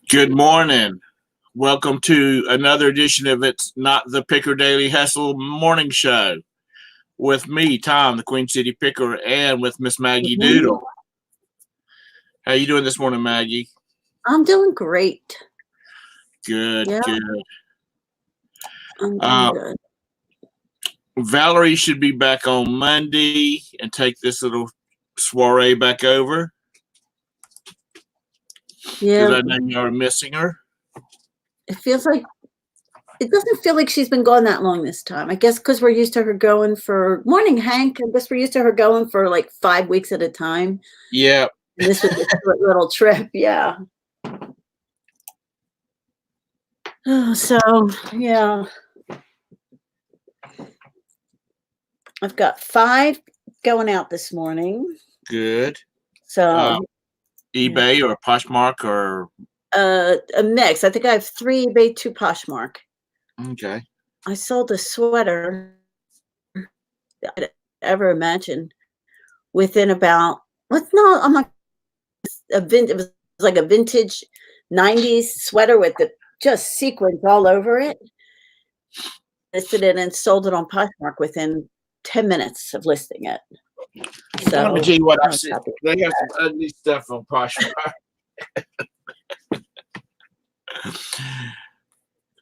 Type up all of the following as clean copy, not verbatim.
Good morning. Welcome to another edition of It's Not the Picker Daily Hustle Morning Show with me, Tom, the Queen City Picker, and with Miss Maggie Doodle. How you doing this morning, Maggie? I'm doing great. Good, Yeah. good. I'm doing good. Valerie should be back on Monday and take this little soiree back over. Yeah. Because I know you are missing her. It doesn't feel like she's been gone that long this time. I guess because we're used to her going for morning, Hank. I guess we're used to her going for like 5 weeks at a time. Yeah. And this was a short little trip. Yeah. So, yeah. I've got 5 going out this morning. Good. So eBay or Poshmark or a mix. I think I have 3 eBay, 2 Poshmark. Okay. I sold a sweater I'd ever imagined within about it was like a vintage 90s sweater with just sequins all over it. Listed it and sold it on Poshmark within 10 minutes of listing it. So let me tell you what I see. They have some ugly stuff on Poshmark.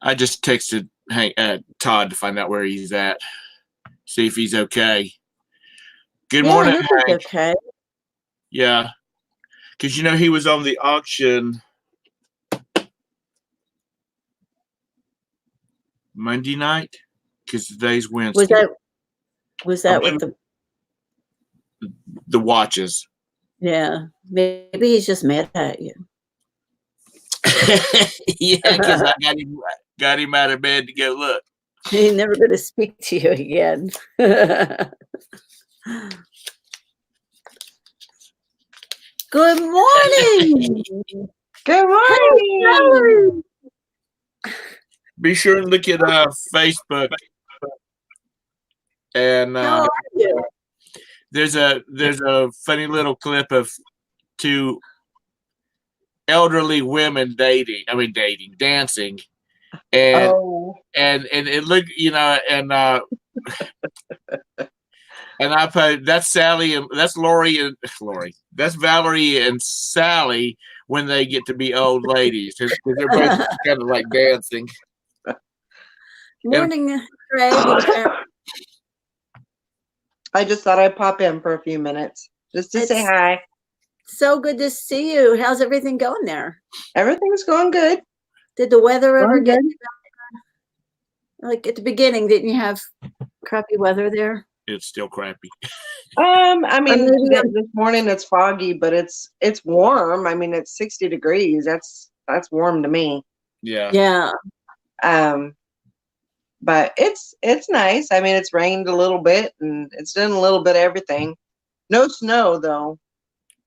I just texted Todd to find out where he's at. See if he's okay. Good morning, Hank. Okay. Yeah. Because he was on the auction Monday night. Because today's Wednesday. Was that with the watches? Yeah. Maybe he's just mad at you. Yeah, because I got him out of bed to go look. He's never going to speak to you again. Good morning. Good morning. Be sure and look at Facebook. And how are you? There's a funny little clip of 2 elderly women dancing, and it looked, and I put that's Sally and that's Lori. That's Valerie and Sally when they get to be old ladies, because they're both kind of like dancing. Morning, Craig. I just thought I'd pop in for a few minutes just to say hi. So good to see you. How's everything going there? Everything's going good. Did the weather ever get like at the beginning? Didn't you have crappy weather there? It's still crappy. I mean, this morning it's foggy, but it's warm. I mean, it's 60 degrees. That's warm to me. Yeah. Yeah. But it's nice. I mean, it's rained a little bit and it's done a little bit of everything. No snow though.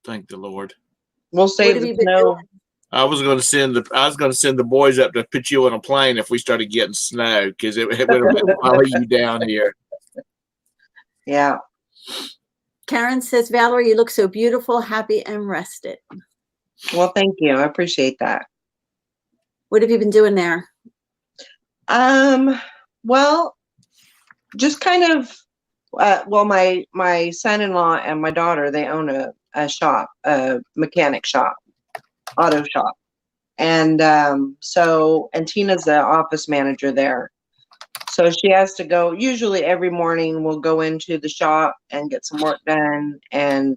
Thank the Lord. We'll save the snow. I was going to send the boys up to put you on a plane if we started getting snow, because it would have follow you down here. Yeah. Karen says, Valerie, you look so beautiful, happy, and rested. Well, thank you. I appreciate that. What have you been doing there? Well, just kind of. My son-in-law and my daughter, they own a shop, a mechanic shop, auto shop. And Tina's the office manager there. So she has to go, usually every morning we'll go into the shop and get some work done. And,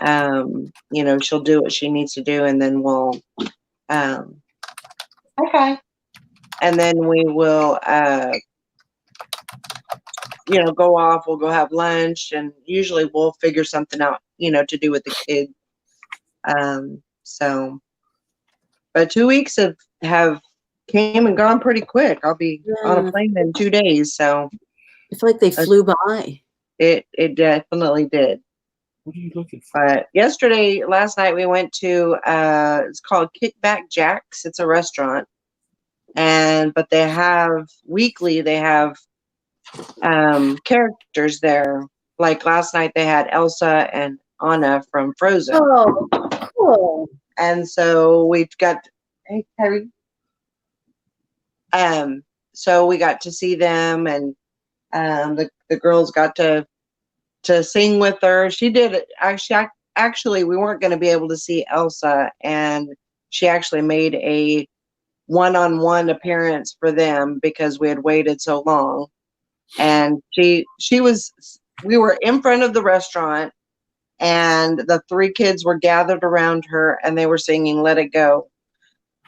she'll do what she needs to do. And then we'll, okay. And then we will, go off, we'll go have lunch, and usually we'll figure something out, to do with the kids. But 2 weeks have came and gone pretty quick. I'll be on a plane in 2 days, so I feel like they flew by. It definitely did. What are you looking for? But last night we went to it's called Kickback Jack's. It's a restaurant, but they have weekly. They have characters there. Like last night they had Elsa and Anna from Frozen. Oh, cool. And so we've got Hey, Terry. So we got to see them, and the girls got to sing with her. She did it. Actually, we weren't going to be able to see Elsa, and she actually made a one-on-one appearance for them because we had waited so long. And we were in front of the restaurant, and the three kids were gathered around her, and they were singing "Let It Go,"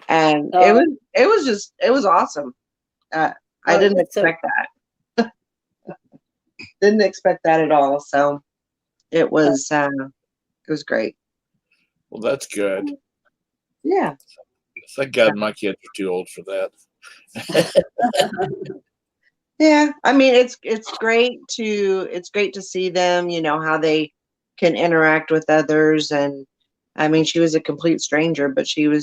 and it was awesome. I didn't expect that. Didn't expect that at all. So it was great. Well, that's good. Yeah. Thank God my kids are too old for that. Yeah. I mean, it's great to see them, how they can interact with others. And I mean, she was a complete stranger, but she knew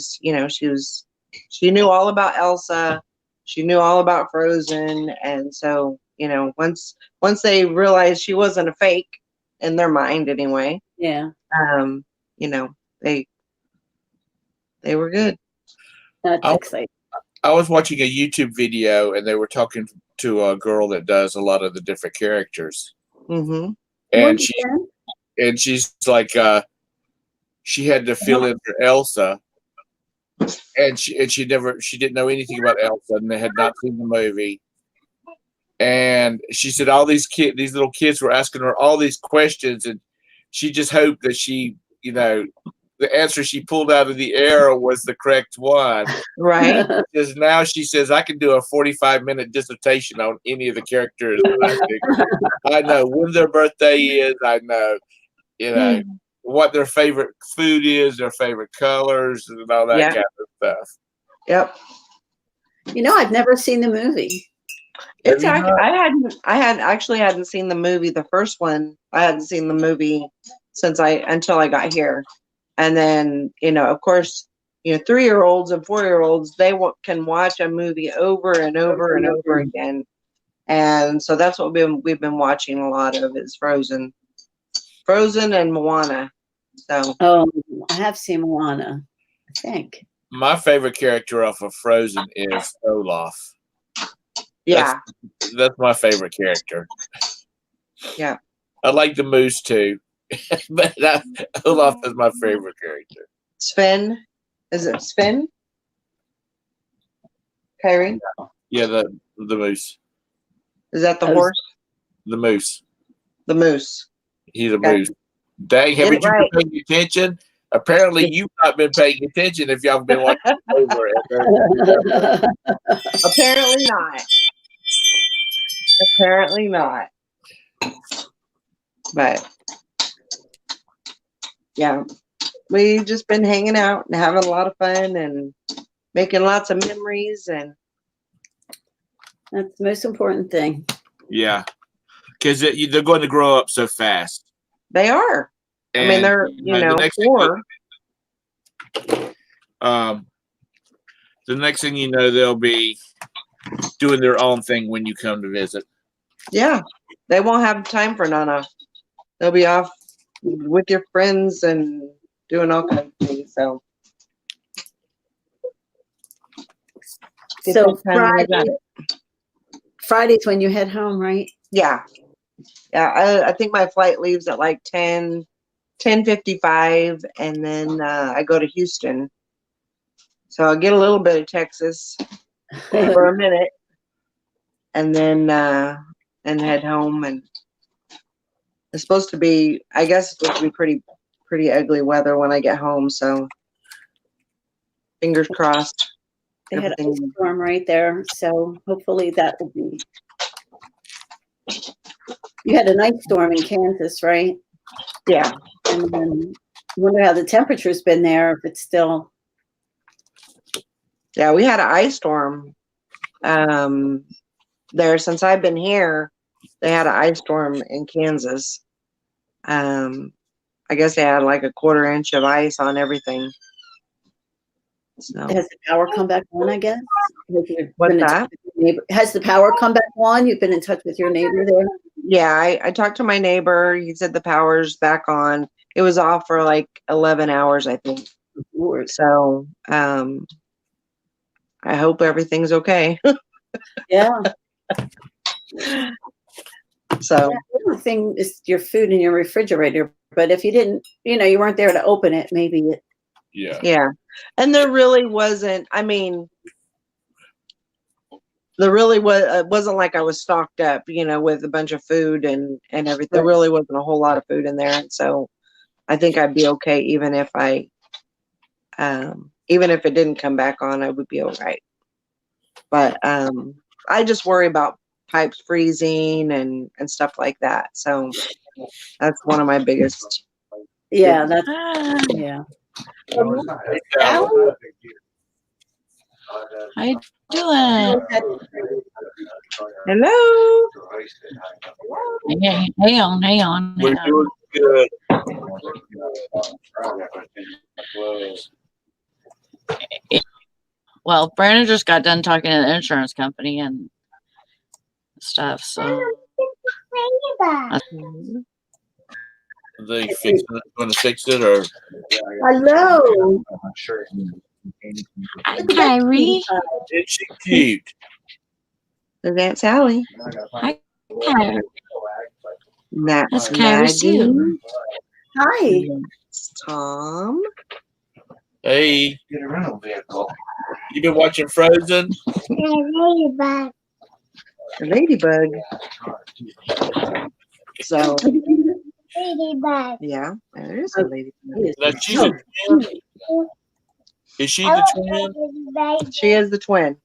all about Elsa. She knew all about Frozen. And so, once they realized she wasn't a fake in their mind anyway. Yeah. They were good. That's exciting. I was watching a YouTube video, and they were talking to a girl that does a lot of the different characters. Mm-hmm. And she's like, she had to fill in for Elsa, and she didn't know anything about Elsa, and they had not seen the movie. And she said all these little kids were asking her all these questions, and she just hoped that she, the answer she pulled out of the air was the correct one. Right. Because now she says, I can do a 45-minute dissertation on any of the characters. I know when their birthday is. I know, what their favorite food is, their favorite colors, and all that kind of stuff. Yep. I've never seen the movie. I hadn't seen the movie. The first one, I hadn't seen the movie until I got here. And then, of course, 3-year-olds and 4-year-olds, they can watch a movie over and over and over again. And so that's what we've been watching a lot of is Frozen and Moana. So I have seen Moana, I think. My favorite character off of Frozen is Olaf. Yeah. That's my favorite character. Yeah. I like the moose too. But Olaf is my favorite character. Sven? Is it Sven? Kyrie? Yeah, the moose. Is that the horse? The moose. The moose. He's a moose. Dang, haven't you been paying attention? Apparently, you've not been paying attention if y'all been watching over it. Apparently not. Apparently not. But yeah, we've just been hanging out and having a lot of fun and making lots of memories, and that's the most important thing. Yeah, because they're going to grow up so fast. They are. And, I mean, they're the 4. The next thing you know, they'll be doing their own thing when you come to visit. Yeah, they won't have time for Nana. They'll be off with your friends and doing all kinds of things. So Friday's when you head home, right? Yeah. I think my flight leaves at like 10:55, and then I go to Houston. So I'll get a little bit of Texas for a minute, and then and head home. And it's supposed to be, I guess, it's supposed to be pretty ugly weather when I get home. So fingers crossed. They had a storm right there, so hopefully that will be. You had an ice storm in Kansas, right? Yeah. And then I wonder how the temperature's been there, if it's still. Yeah, we had an ice storm there since I've been here. They had an ice storm in Kansas. I guess they had like a 1/4 inch of ice on everything. So. Has the power come back on, I guess? What's that? Has the power come back on? You've been in touch with your neighbor there? Yeah, I talked to my neighbor. He said the power's back on. It was off for like 11 hours, I think. So, I hope everything's okay. Yeah. So The other thing is your food in your refrigerator. But if you didn't, you weren't there to open it, maybe it. Yeah. yeah, and there really wasn't. I mean, there really was. It wasn't like I was stocked up, with a bunch of food and everything. There Right. really wasn't a whole lot of food in there, and so I think I'd be okay even if even if it didn't come back on, I would be all right. But I just worry about pipes freezing and stuff like that. So that's one of my biggest. Yeah, that's yeah. Alan? How you doing? Hello. Hang on. We're doing good. Well, Brandon just got done talking to the insurance company and stuff, so They going to fix it or? Hello. hi, Kyrie. Is she cute? So that's Sally. Hi, Kyrie. That's That's Kyrie Maggie. too. Hi. That's Tom. Hey. Get a rental vehicle. You been watching Frozen? The ladybug. So yeah, there is a ladybug. Now she's a twin. Is she the twin? She is the twin.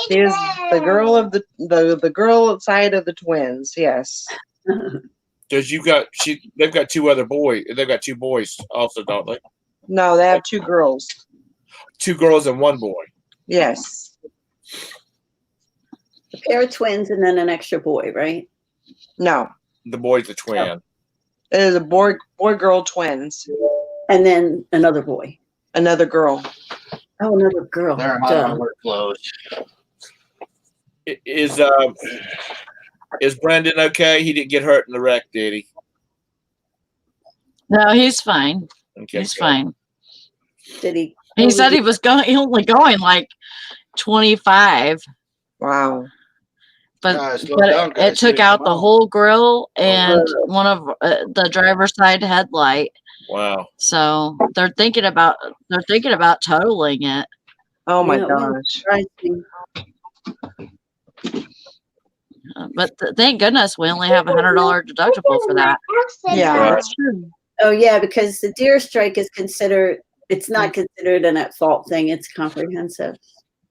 She is the girl of the girl outside of the twins. Yes. Because they've got they've got two boys also, don't they? No, they have two girls. Two girls and one boy. Yes. A pair of twins and then an extra boy, right? No, The boy's a twin. it is a boy girl twins. And then another boy. Another girl. Oh, another girl. They're in my Duh. workflows. Is Brandon okay? He didn't get hurt in the wreck, did he? No, he's fine. Okay, He's good. fine. Did he? He said he was only going like 25, Wow. but Slow down, guys. it took Here, out come the on. whole grill and one of the driver's side headlight. Wow. So they're thinking about totaling it. Oh my Yeah, well, gosh. surprising. But thank goodness we only have $100 deductible for that. Yeah, Right. that's true. Oh yeah, because the deer strike is considered. It's not considered an at fault thing. It's comprehensive.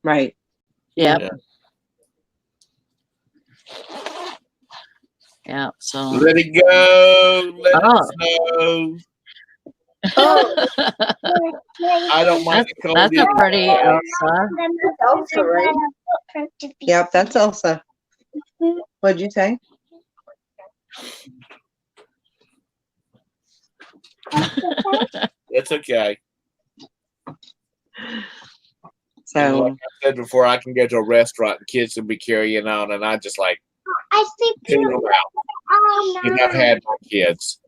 Right. Yep. Yeah. Yeah. So Let it go. Let Oh. it snow. Oh, I don't mind the cold. that's a either. pretty Elsa. Elsa, right? Yep, that's Elsa. What'd you say? It's okay. And So like I said before, I can go to a restaurant and kids will be carrying on, and I just like tune them out. And I've had my kids.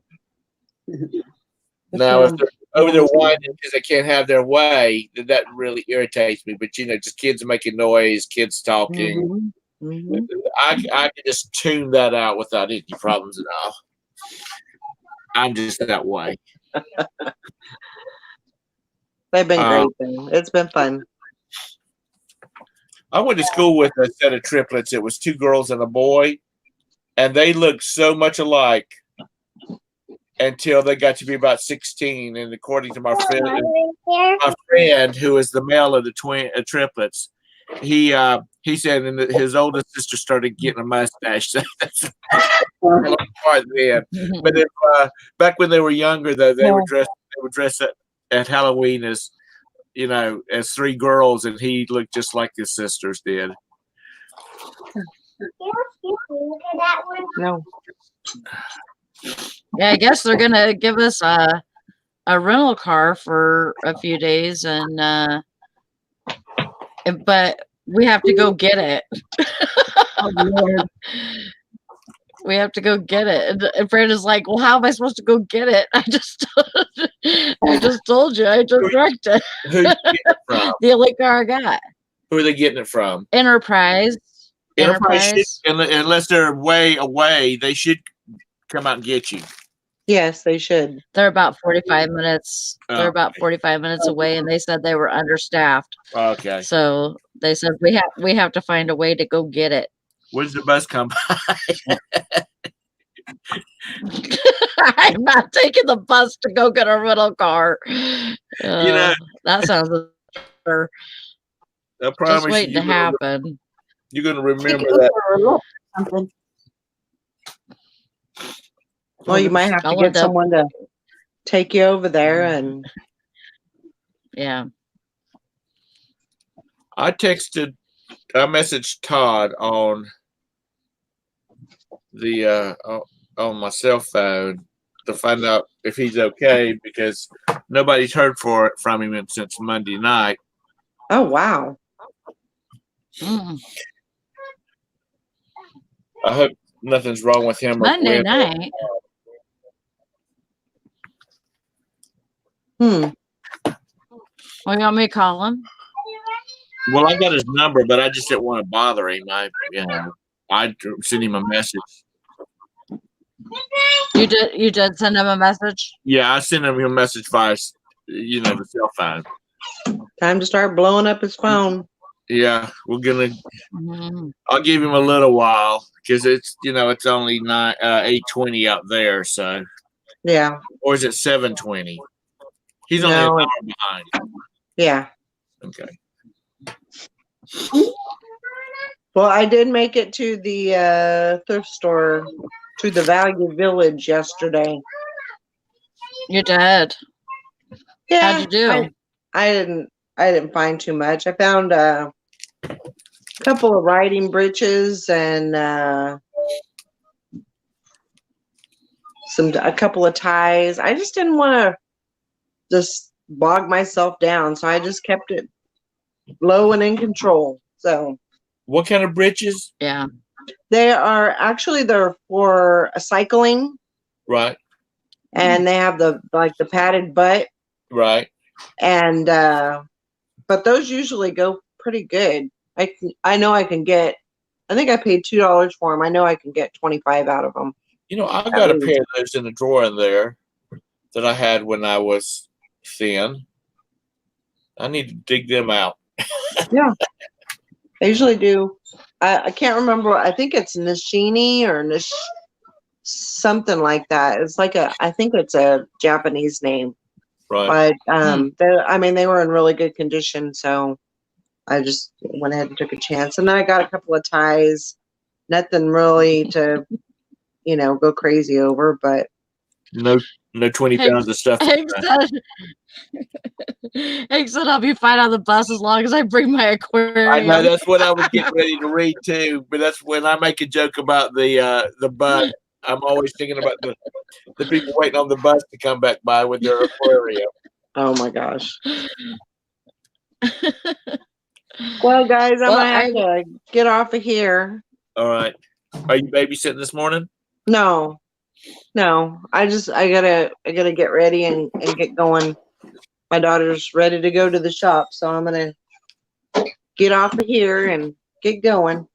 Now, if they're over there whining because they can't have their way, then that really irritates me. But just kids making noise, kids talking. Mhm. I can just tune that out without any problems at all. I'm just that way. They've been great though. It's been fun. I went to school with a set of triplets. It was two girls and a boy, and they looked so much alike until they got to be about 16. And according to my friend who is the male of the triplets, he said his oldest sister started getting a mustache. So that's part then. But back when they were younger, though, they would dress up at Halloween as as three girls, and he looked just like his sisters did. No. Yeah, I guess they're gonna give us a rental car for a few days, and but we have to go get it. Oh, Lord. We have to go get it. And Brandon's like, well, how am I supposed to go get it? I just told you. I just wrecked it. Who you getting it from? The only car I got. Who are they getting it from? Enterprise. Should, unless they're way away, they should come out and get you. Yes, they should. They're about 45 minutes. Oh, They're about 45 minutes away, and they said they were understaffed. Okay. So they said we have to find a way to go get it. When's the bus come by? I'm not taking the bus to go get a rental car. That sounds better. I promise Just waiting to happen. You're gonna remember that. Well, you might have to get someone to take you over there, and yeah. I messaged Todd on the on my cell phone to find out if he's okay, because nobody's heard from him since Monday night. Oh wow. Mm. I hope nothing's wrong with him. Monday night. Well, you want me to call him? Well, I got his number, but I just didn't want to bother him. I sent him a message. You did send him a message? Yeah, I sent him a message via, the cell phone. Time to start blowing up his phone. Yeah, we're gonna. I'll give him a little while because it's it's only 8:20 out there, so. Yeah. Or is it 7:20? He's only an hour behind. Yeah. Okay. Well, I did make it to the thrift store, to the Value Village yesterday. You did. Yeah. How'd you do? I didn't find too much. I found a couple of riding breeches and a couple of ties. I just didn't want to just bog myself down, so I just kept it low and in control. So, what kind of breeches? Yeah, they're for cycling, right? And they have the padded butt, right? And but those usually go pretty good. I know I can get. I think I paid $2 for them. I know I can get 25 out of them. I got a pair of those in the drawer in there that I had when I was thin. I need to dig them out. Yeah, I usually do. I can't remember. I think it's Nishini or something like that. It's I think it's a Japanese name. Right. But they were in really good condition, so I just went ahead and took a chance. And then I got a couple of ties. Nothing really to, go crazy over, but no 20 pounds of stuff. Hank said I'll be fine on the bus as long as I bring my aquarium. I know, that's what I was getting ready to read too. But that's when I make a joke about the butt. I'm always thinking about the people waiting on the bus to come back by with their aquarium. Oh my gosh. Well, guys, I'm gonna have to get off of here. All right. Are you babysitting this morning? No. I gotta get ready and get going. My daughter's ready to go to the shop, so I'm gonna get off of here and get going.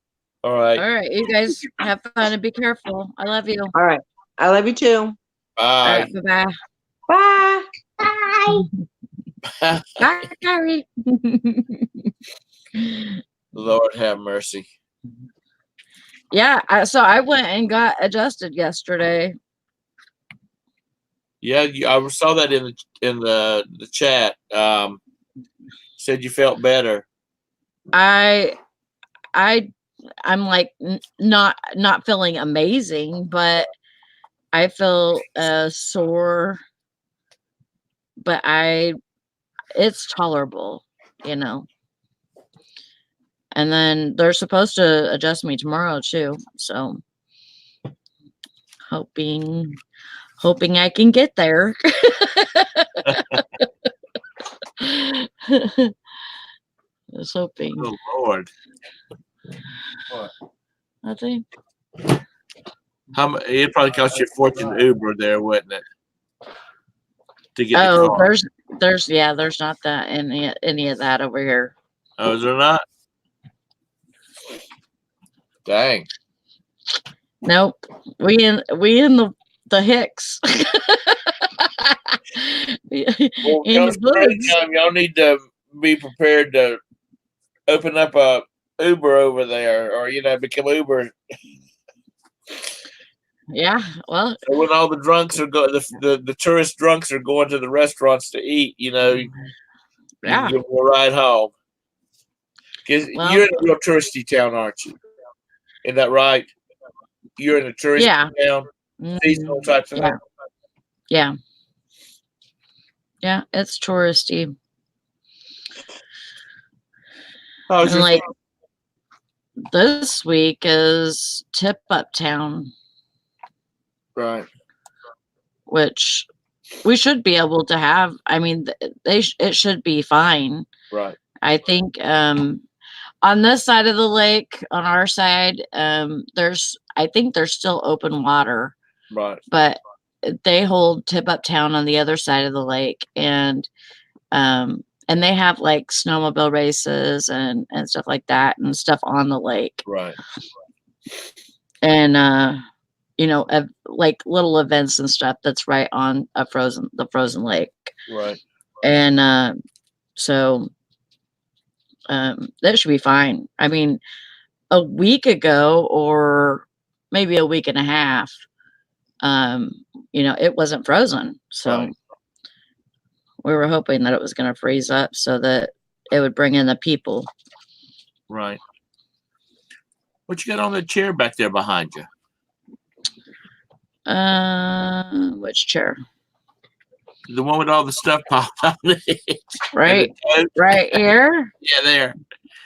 All right. All right. You guys have fun and be careful. I love you. All right. I love you too. Bye. All right, bye. Bye. Bye, Carrie. Lord have mercy. Yeah. So I went and got adjusted yesterday. Yeah, I saw that in the chat. Said you felt better. I'm like not feeling amazing, but I feel sore, but it's tolerable, And then they're supposed to adjust me tomorrow too. So hoping I can get there. Just hoping. Oh Lord. What? Nothing. It probably cost you a fortune to Uber there, wouldn't it? To get the Oh, car. there's not that any of that over here. Oh, is there not? Dang. Nope. We in the Hicks. Well, In come the woods. springtime, y'all need to be prepared to open up a Uber over there, or become Uber. Yeah, well, So when all the drunks are the tourist drunks are going to the restaurants to eat, you can yeah. give them a ride home. Because Well, you're in a real touristy town, aren't you? Isn't that right? You're in a touristy town, seasonal type yeah, thing. yeah, yeah. It's touristy. How's And your like this week is Tip Up Town, right? which we should be able to have. I mean, it should be fine. Right. I think on this side of the lake, on our side, I think there's still open water. Right. But they hold Tip Up Town on the other side of the lake, and they have like snowmobile races and stuff like that, and stuff on the lake. Right. And like little events and stuff that's right on the frozen lake. Right. And so that should be fine. I mean, a week ago, or maybe a week and a half, it wasn't frozen. So Right. we were hoping that it was going to freeze up so that it would bring in the people. Right. What you got on the chair back there behind you? Which chair? The one with all the stuff piled on it. Right here. Yeah, there.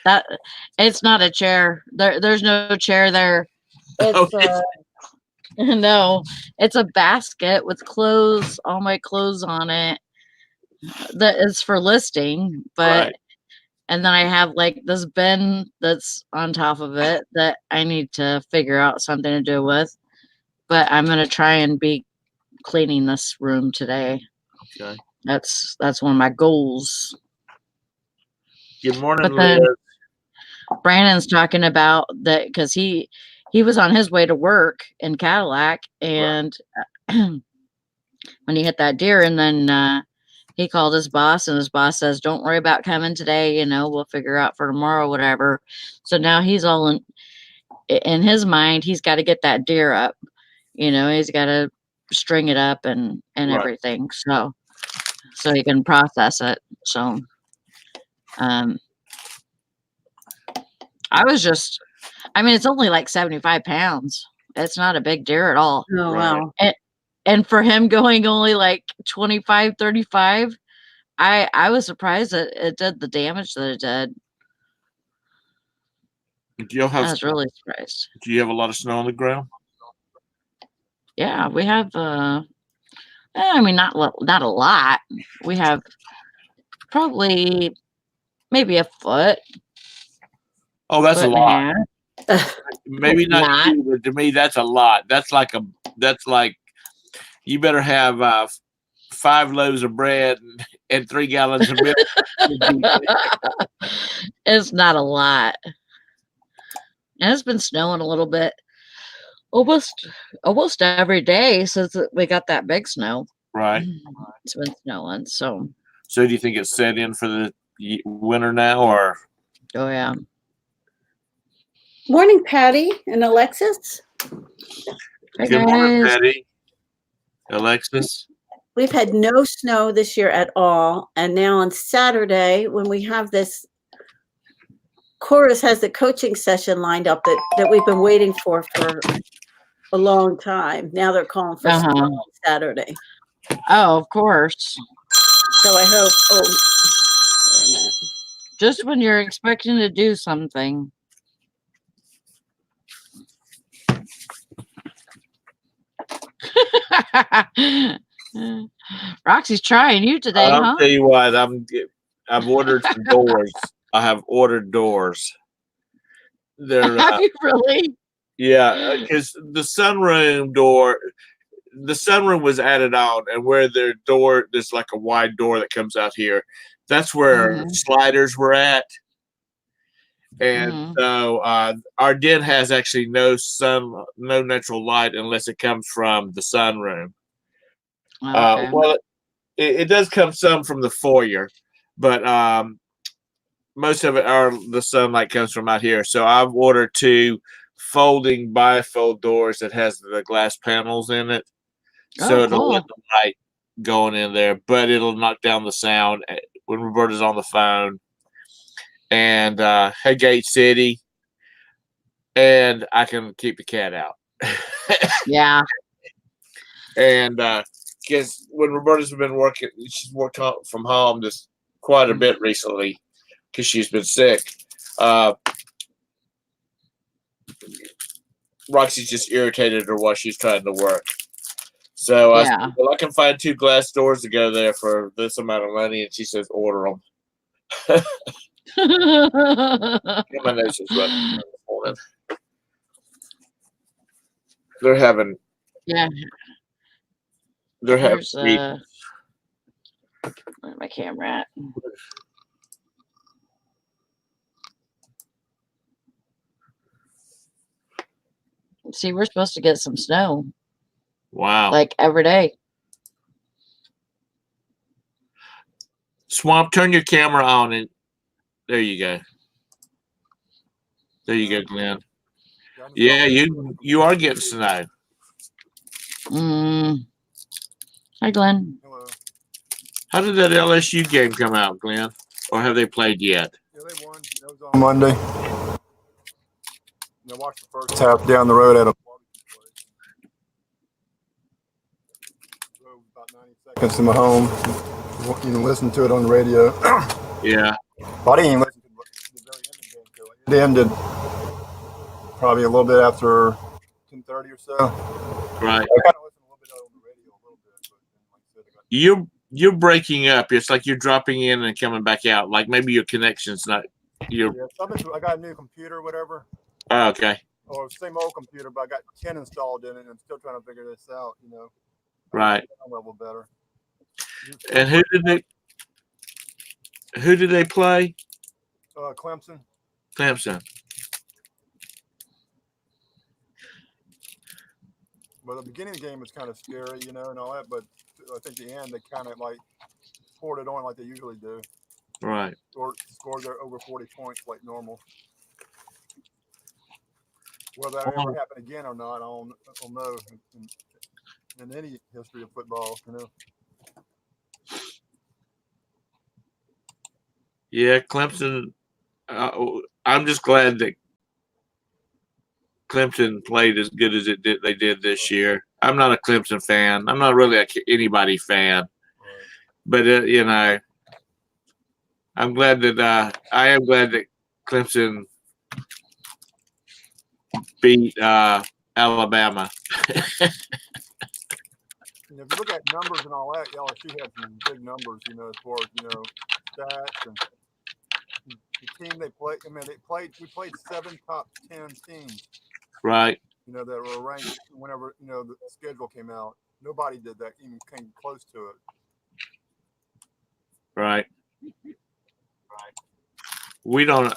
That it's not a chair. There's no chair there. It's no, it's a basket with clothes, all my clothes on it. That is for listing, but Right. and then I have like this bin that's on top of it that I need to figure out something to do with. But I'm gonna try and be cleaning this room today. Okay. That's one of my goals. Good morning, But then Liz. Brandon's talking about that because he was on his way to work in Cadillac, and when he hit that deer, and then he called his boss, and his boss says, "Don't worry about coming today. We'll figure out for tomorrow, whatever." So now he's all in his mind. He's got to get that deer up. He's got to string it up and Right. everything, so he can process it. So, it's only like 75 pounds. It's not a big deer at all. Oh, wow. And for him going only like 25, 35, I was surprised that it did the damage that it did. I was really surprised. Do you have a lot of snow on the ground? Yeah, we have, not a lot. We have probably maybe a foot. Oh, that's a foot and lot. half. Maybe not to you, but to me, that's a lot. That's like you better have 5 loaves of bread and 3 gallons of milk. It's not a lot. And it's been snowing a little bit, almost every day since we got that big snow. Right. It's been snowing, so. So do you think it's set in for the winter now, or? Oh yeah. Morning, Patty and Alexis. Hey, Good morning, guys. Patty. Alexis. We've had no snow this year at all. And now on Saturday, when we have this, Chorus has the coaching session lined up that we've been waiting for a long time. Now they're calling for snow on Saturday. Oh, of course. So I hope, wait a minute. Just when you're expecting to do something. Roxy's trying you today, huh? I'll tell you what, I've ordered some doors. I have ordered doors. They're Have you really? Yeah, because the sunroom door, the sunroom was added on, and where their door, there's like a wide door that comes out here. That's where sliders were at. And so our den has actually no natural light unless it comes from the sunroom. Okay. Well, it does come some from the foyer, but most of it the sunlight comes from out here. So I've ordered 2 folding bifold doors that has the glass panels in it. So it'll let the light going in there, but it'll knock down the sound when Roberta's on the phone. And hey, Gate City. And I can keep the cat out. Yeah. And because when Roberta's been working, she's worked from home just quite a bit recently because she's been sick. Roxy's just irritated her while she's trying to work. So I said, well, I can find 2 glass doors to go there for this amount of money, and she says, order them. My nose is running this morning. They're having. They're having. Where's my camera at? See, we're supposed to get some snow. Wow. Like every day. Swamp, turn your camera on, and there you go. There you go, Glenn. Yeah, you are getting snow. Hi, Glenn. Hello. How did that LSU game come out, Glenn? Or have they played yet? Yeah, they won. That was on Monday. I watched the first half down the road at a barbecue place. Drove about 90 seconds to my home. You can listen to it on the radio. Yeah. I didn't even listen to the very end of the game till it ended probably a little bit after 10:30 or so. Right. I kind of listened a little bit on the radio a little bit, but like I said, you're breaking up. It's like you're dropping in and coming back out. Like maybe your connection's not. Yeah, I got a new computer or whatever. Oh, okay. Or same old computer, but I got 10 installed in it, and I'm still trying to figure this out. Right. A level better. And who did they play? Clemson. Clemson. Well, the beginning of the game was kind of scary, and all that. But I think the end, they kind of like poured it on like they usually do. Right. Or scored their over 40 points like normal. Whether that ever happen again or not, I don't know. In any history of football, Yeah, Clemson. I'm just glad that Clemson played as good as they did this year. I'm not a Clemson fan. I'm not really anybody fan, but I'm glad that I am glad that Clemson beat Alabama. If you look at numbers and all that, LSU had some big numbers, as far as stats and the team they played. I mean, we played 7 top 10 teams. Right. That were ranked whenever the schedule came out. Nobody did that, even came close to it. Right.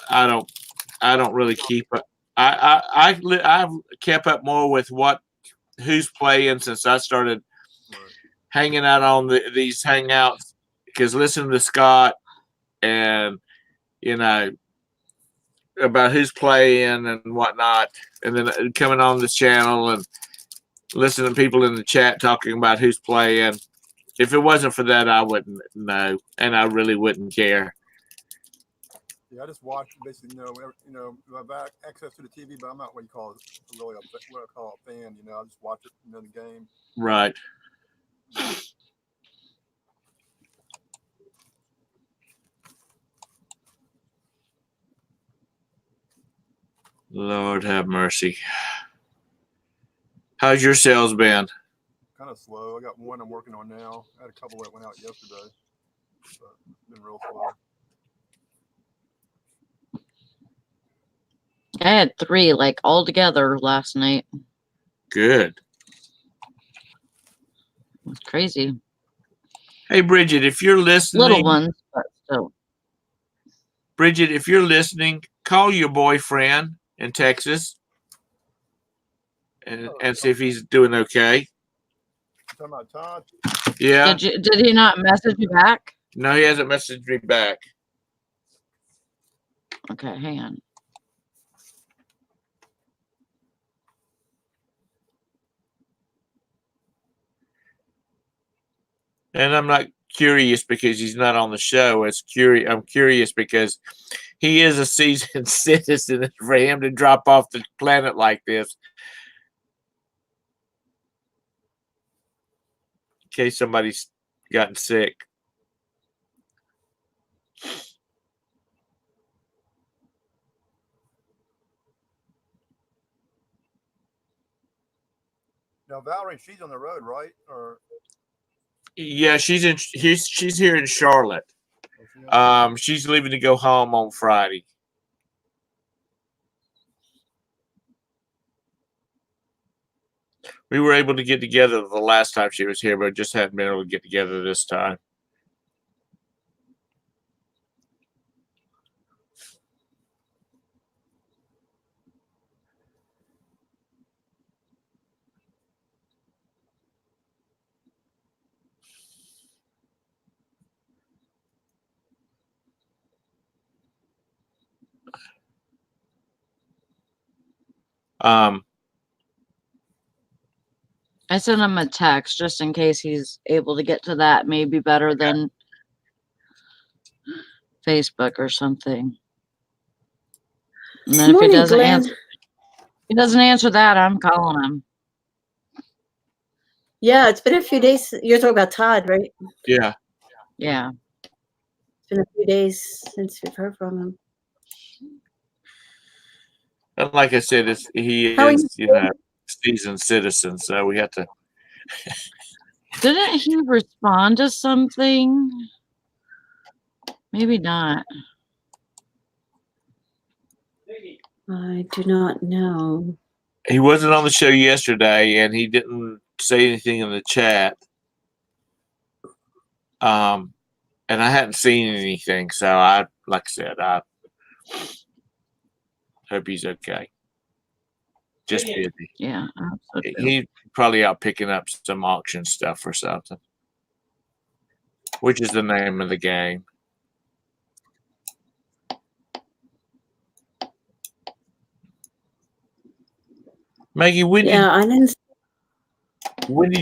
I don't really keep up. I've kept up more with who's playing since I started hanging out on these hangouts, because listening to Scott and about who's playing and whatnot, and then coming on this channel and listening to people in the chat talking about who's playing. If it wasn't for that, I wouldn't know, and I really wouldn't care. Yeah, I just watch basically. I've got access to the TV, but I'm not what you call what I call a fan. I just watch it, the game. Right. Lord have mercy. How's your sales been? Kind of slow. I got one I'm working on now. I had a couple that went out yesterday, but it's been real slow. I had 3 like all together last night. Good. It was crazy. Hey, Bridget, if you're listening, Little ones, but still. Bridget, if you're listening, call your boyfriend in Texas and see if he's doing okay. Talking about Todd. Yeah. Did he not message you back? No, he hasn't messaged me back. Okay, hang on. And I'm not curious because he's not on the show. I'm curious because he is a seasoned citizen. For him to drop off the planet like this, in case somebody's gotten sick. Now, Valerie, she's on the road, right? Or Yeah, she's here in Charlotte. She's leaving to go home on Friday. We were able to get together the last time she was here, but just hadn't been able to get together this time. I sent him a text just in case he's able to get to that. Maybe better than Facebook or something. And then Morning, if Glenn. he doesn't answer that, I'm calling him. Yeah, it's been a few days. You're talking about Todd, right? Yeah. Yeah. It's been a few days since we've heard from him. And like I said, he How are is, you? seasoned citizen, so we have to. Didn't he respond to something? Maybe not. I do not know. He wasn't on the show yesterday, and he didn't say anything in the chat. And I hadn't seen anything, so I hope he's okay. Just busy. Yeah. Absolutely. He's probably out picking up some auction stuff or something, which is the name of the game. Maggie, when did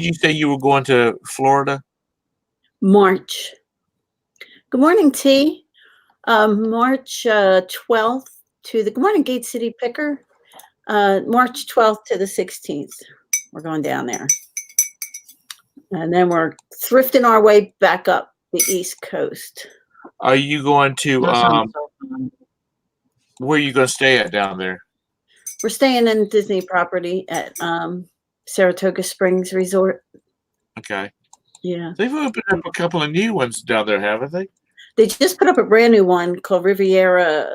you say you were going to Florida? March. Good morning, T. March 12th to the Good morning, Gate City Picker. March 12th to the 16th. We're going down there. And then we're thrifting our way back up the East Coast. Are you going to That sounds so fun. where are you going to stay at down there? We're staying in Disney property at Saratoga Springs Resort. Okay. Yeah. They've opened up a couple of new ones down there, haven't they? They just put up a brand new one called Riviera.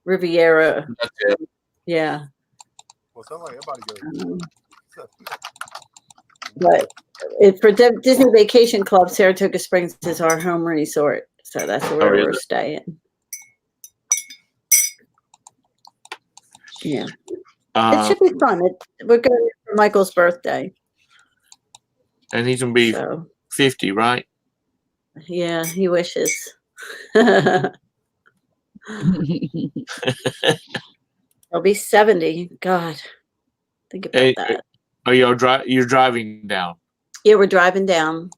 That's it. Yeah. well, sounds like everybody goes. But for Disney Vacation Club, Saratoga Springs is our home resort. So that's where we're staying. Yeah. It should be fun. We're going for Michael's birthday. And he's going to be 50, right? Yeah, he wishes. He'll be 70. God, think about that. Oh, you're driving down? Yeah, we're driving down.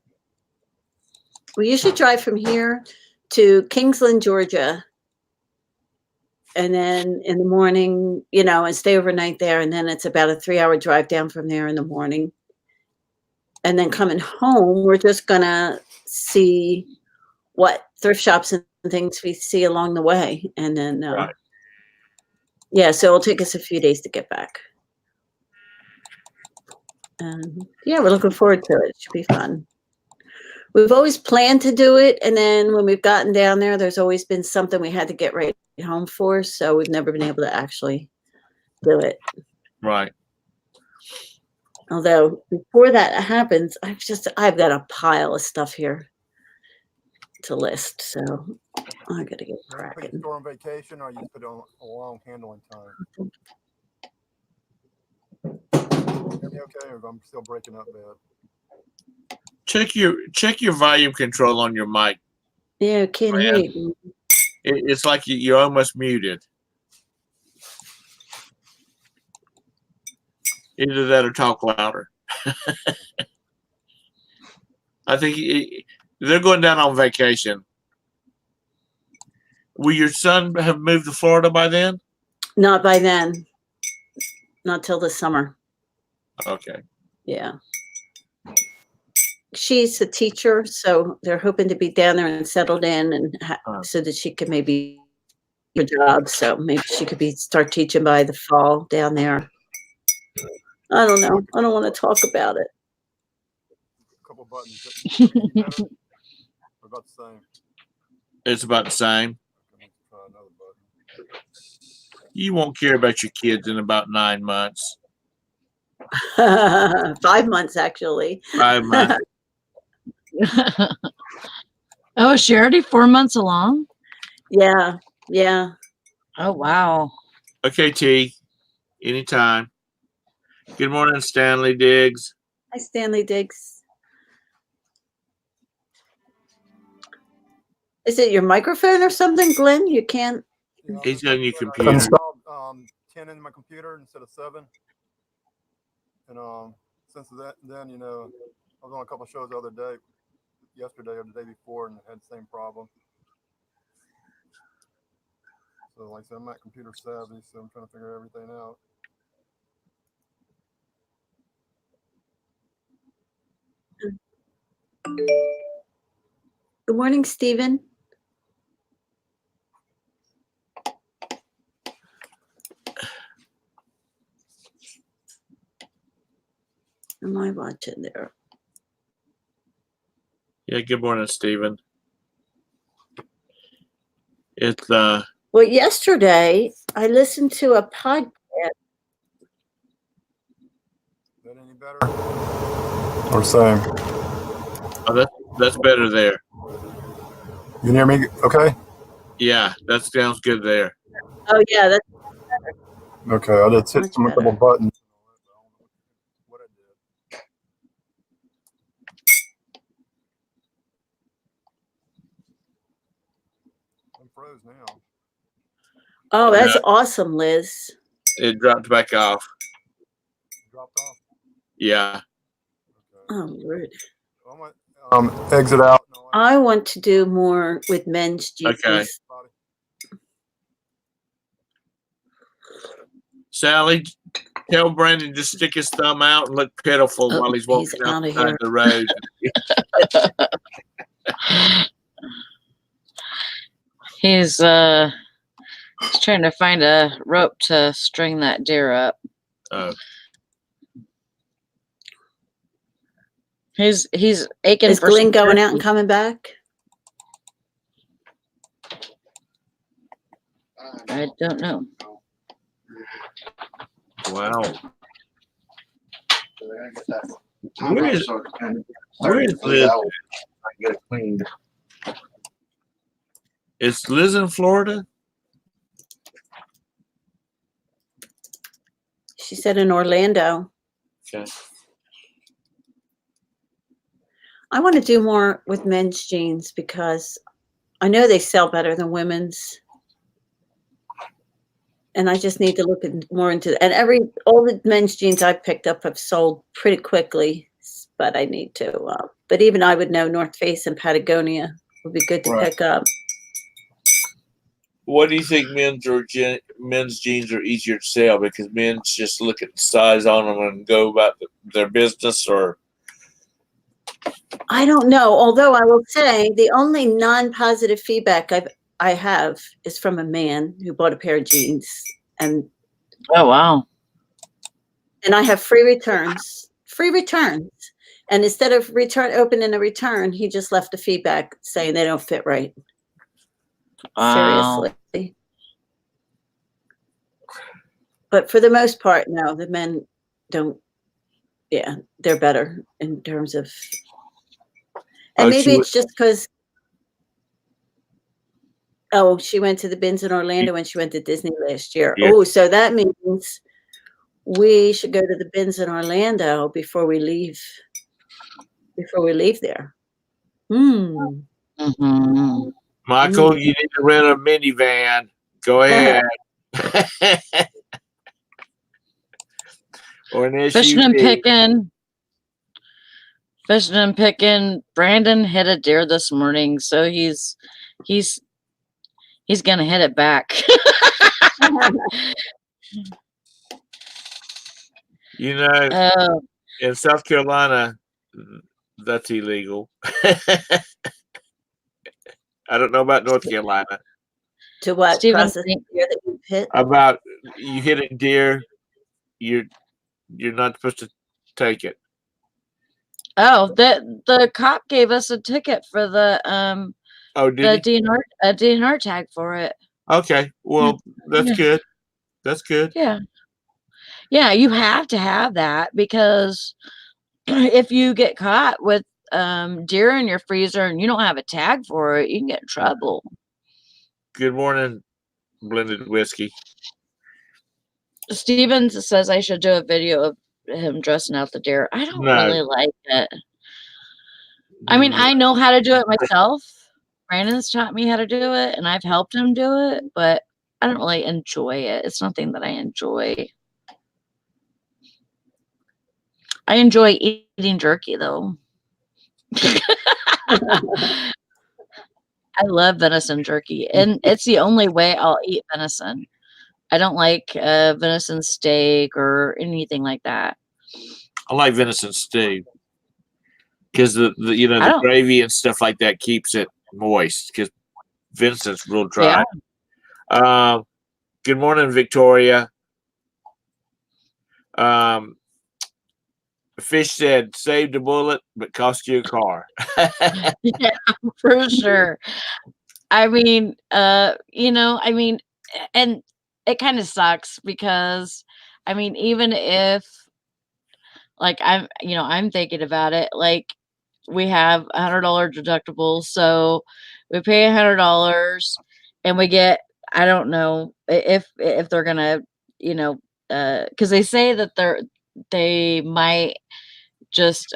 We usually drive from here to Kingsland, Georgia. And then in the morning, and stay overnight there. And then it's about a 3-hour drive down from there in the morning. And then coming home, we're just going to see what thrift shops and things we see along the way. And then, Right. Yeah, so it'll take us a few days to get back. Yeah, we're looking forward to it. It should be fun. We've always planned to do it. And then when we've gotten down there, there's always been something we had to get right home for. So we've never been able to actually do it. Right. Although before that happens, I've got a pile of stuff here to list. So I got to get When you put your cracking. store on vacation, or you put it on a long handling time? Hear me okay, or I'm still breaking up bad? Check your volume control on your mic. Yeah, can't hear you. It's like you're almost muted. Either that or talk louder. I think they're going down on vacation. Will your son have moved to Florida by then? Not by then. Not till the summer. Okay. Yeah. She's a teacher, so they're hoping to be down there and settled in, and so that she could maybe get a job. So maybe she could start teaching by the fall down there. I don't know. I don't want to talk about it. A couple buttons. Better? Or about the same? It's about the same. Okay, let's try another button. You won't care about your kids in about 9 months. 5 months, actually. 5 months. Oh, is she already 4 months along? Yeah. Yeah. Oh, wow. Okay, T. Anytime. Good morning, Stanley Diggs. Hi, Stanley Diggs. Is it your microphone or something, Glenn? You can't. Yeah, He's on your I computer. installed 10 in my computer instead of 7. And since then, you know, I was on a couple shows the other day, yesterday or the day before, and had the same problem. So, like I said, I'm not computer savvy, so I'm trying to figure everything out. Good morning, Stephen. Am I watching there? Yeah, good morning, Stephen. It's Well, yesterday I listened to a podcast. Is that any better? Or same? oh, that's better there. You can hear me okay? Yeah, that sounds good there. Oh, yeah, that's Okay, I did hit Much a couple better. buttons. What I did. I'm froze now. Oh, that's Yeah. awesome, Liz. It dropped back off. Dropped off. Yeah. Okay. Oh, rude. I'm gonna exit out. And all that. I want to do more with men's jeans. Okay. Sally, tell Brandon to stick his thumb out and look pitiful Oh, while he's he's walking outta outside here. the road. He's trying to find a rope to string that deer up. Oh. He's aching Is for Glenn some going out and turkey. coming back? I don't know. Wow. Where is Liz? Get it cleaned. Is Liz in Florida? She said in Orlando. Okay. I want to do more with men's jeans because I know they sell better than women's. And I just need to look more into it. And all the men's jeans I've picked up have sold pretty quickly, but I need to. But even I would know North Face and Patagonia would be good to Right. pick up. What do you think men's jeans are easier to sell because men's just look at the size on them and go about their business, or? I don't know. Although I will say the only non-positive feedback I have is from a man who bought a pair of jeans, and Oh, wow. I have free returns. And instead of opening a return, he just left a feedback saying they don't fit right. Wow. Seriously. But for the most part, no, the men don't. Yeah, they're better in terms of, and Oh, maybe she it's just because. Oh, she went to the bins in Orlando when she went to Disney last year. Yeah. Oh, so that means we should go to the bins in Orlando before we leave. Before we leave there. Hmm. Mm-hmm. Michael, you need to rent a minivan. Go ahead. Or an Fishing and SUV. picking. Fishing and picking. Brandon hit a deer this morning, so he's gonna hit it back. You know, Oh, in South Carolina, that's illegal. I don't know about North Carolina. To what Stephen, process deer that you hit? About you hit a deer, you're not supposed to take it. oh, the cop gave us a ticket for the Oh, did he? DNR tag for it. Okay, well, that's Yeah. good. That's good. Yeah. Yeah, you have to have that because if you get caught with deer in your freezer and you don't have a tag for it, you can get in trouble. Good morning, blended whiskey. Stevens says I should do a video of him dressing out the deer. I don't No. really like it. I mean, I know how to do it myself. Brandon's taught me how to do it, and I've helped him do it, but I don't really enjoy it. It's nothing that I enjoy. I enjoy eating jerky, though. I love venison jerky, and it's the only way I'll eat venison. I don't like venison steak or anything like that. I like venison stew because the I the don't. gravy and stuff like that keeps it moist because venison's real Yeah. dry. Good morning, Victoria. Fish said, saved a bullet, but cost you a car. Yeah, for sure. I mean, and it kind of sucks because, I mean, even if, like, I'm thinking about it, like, we have $100 deductible, so we pay $100 and we get, I don't know if they're gonna, because they say that they might just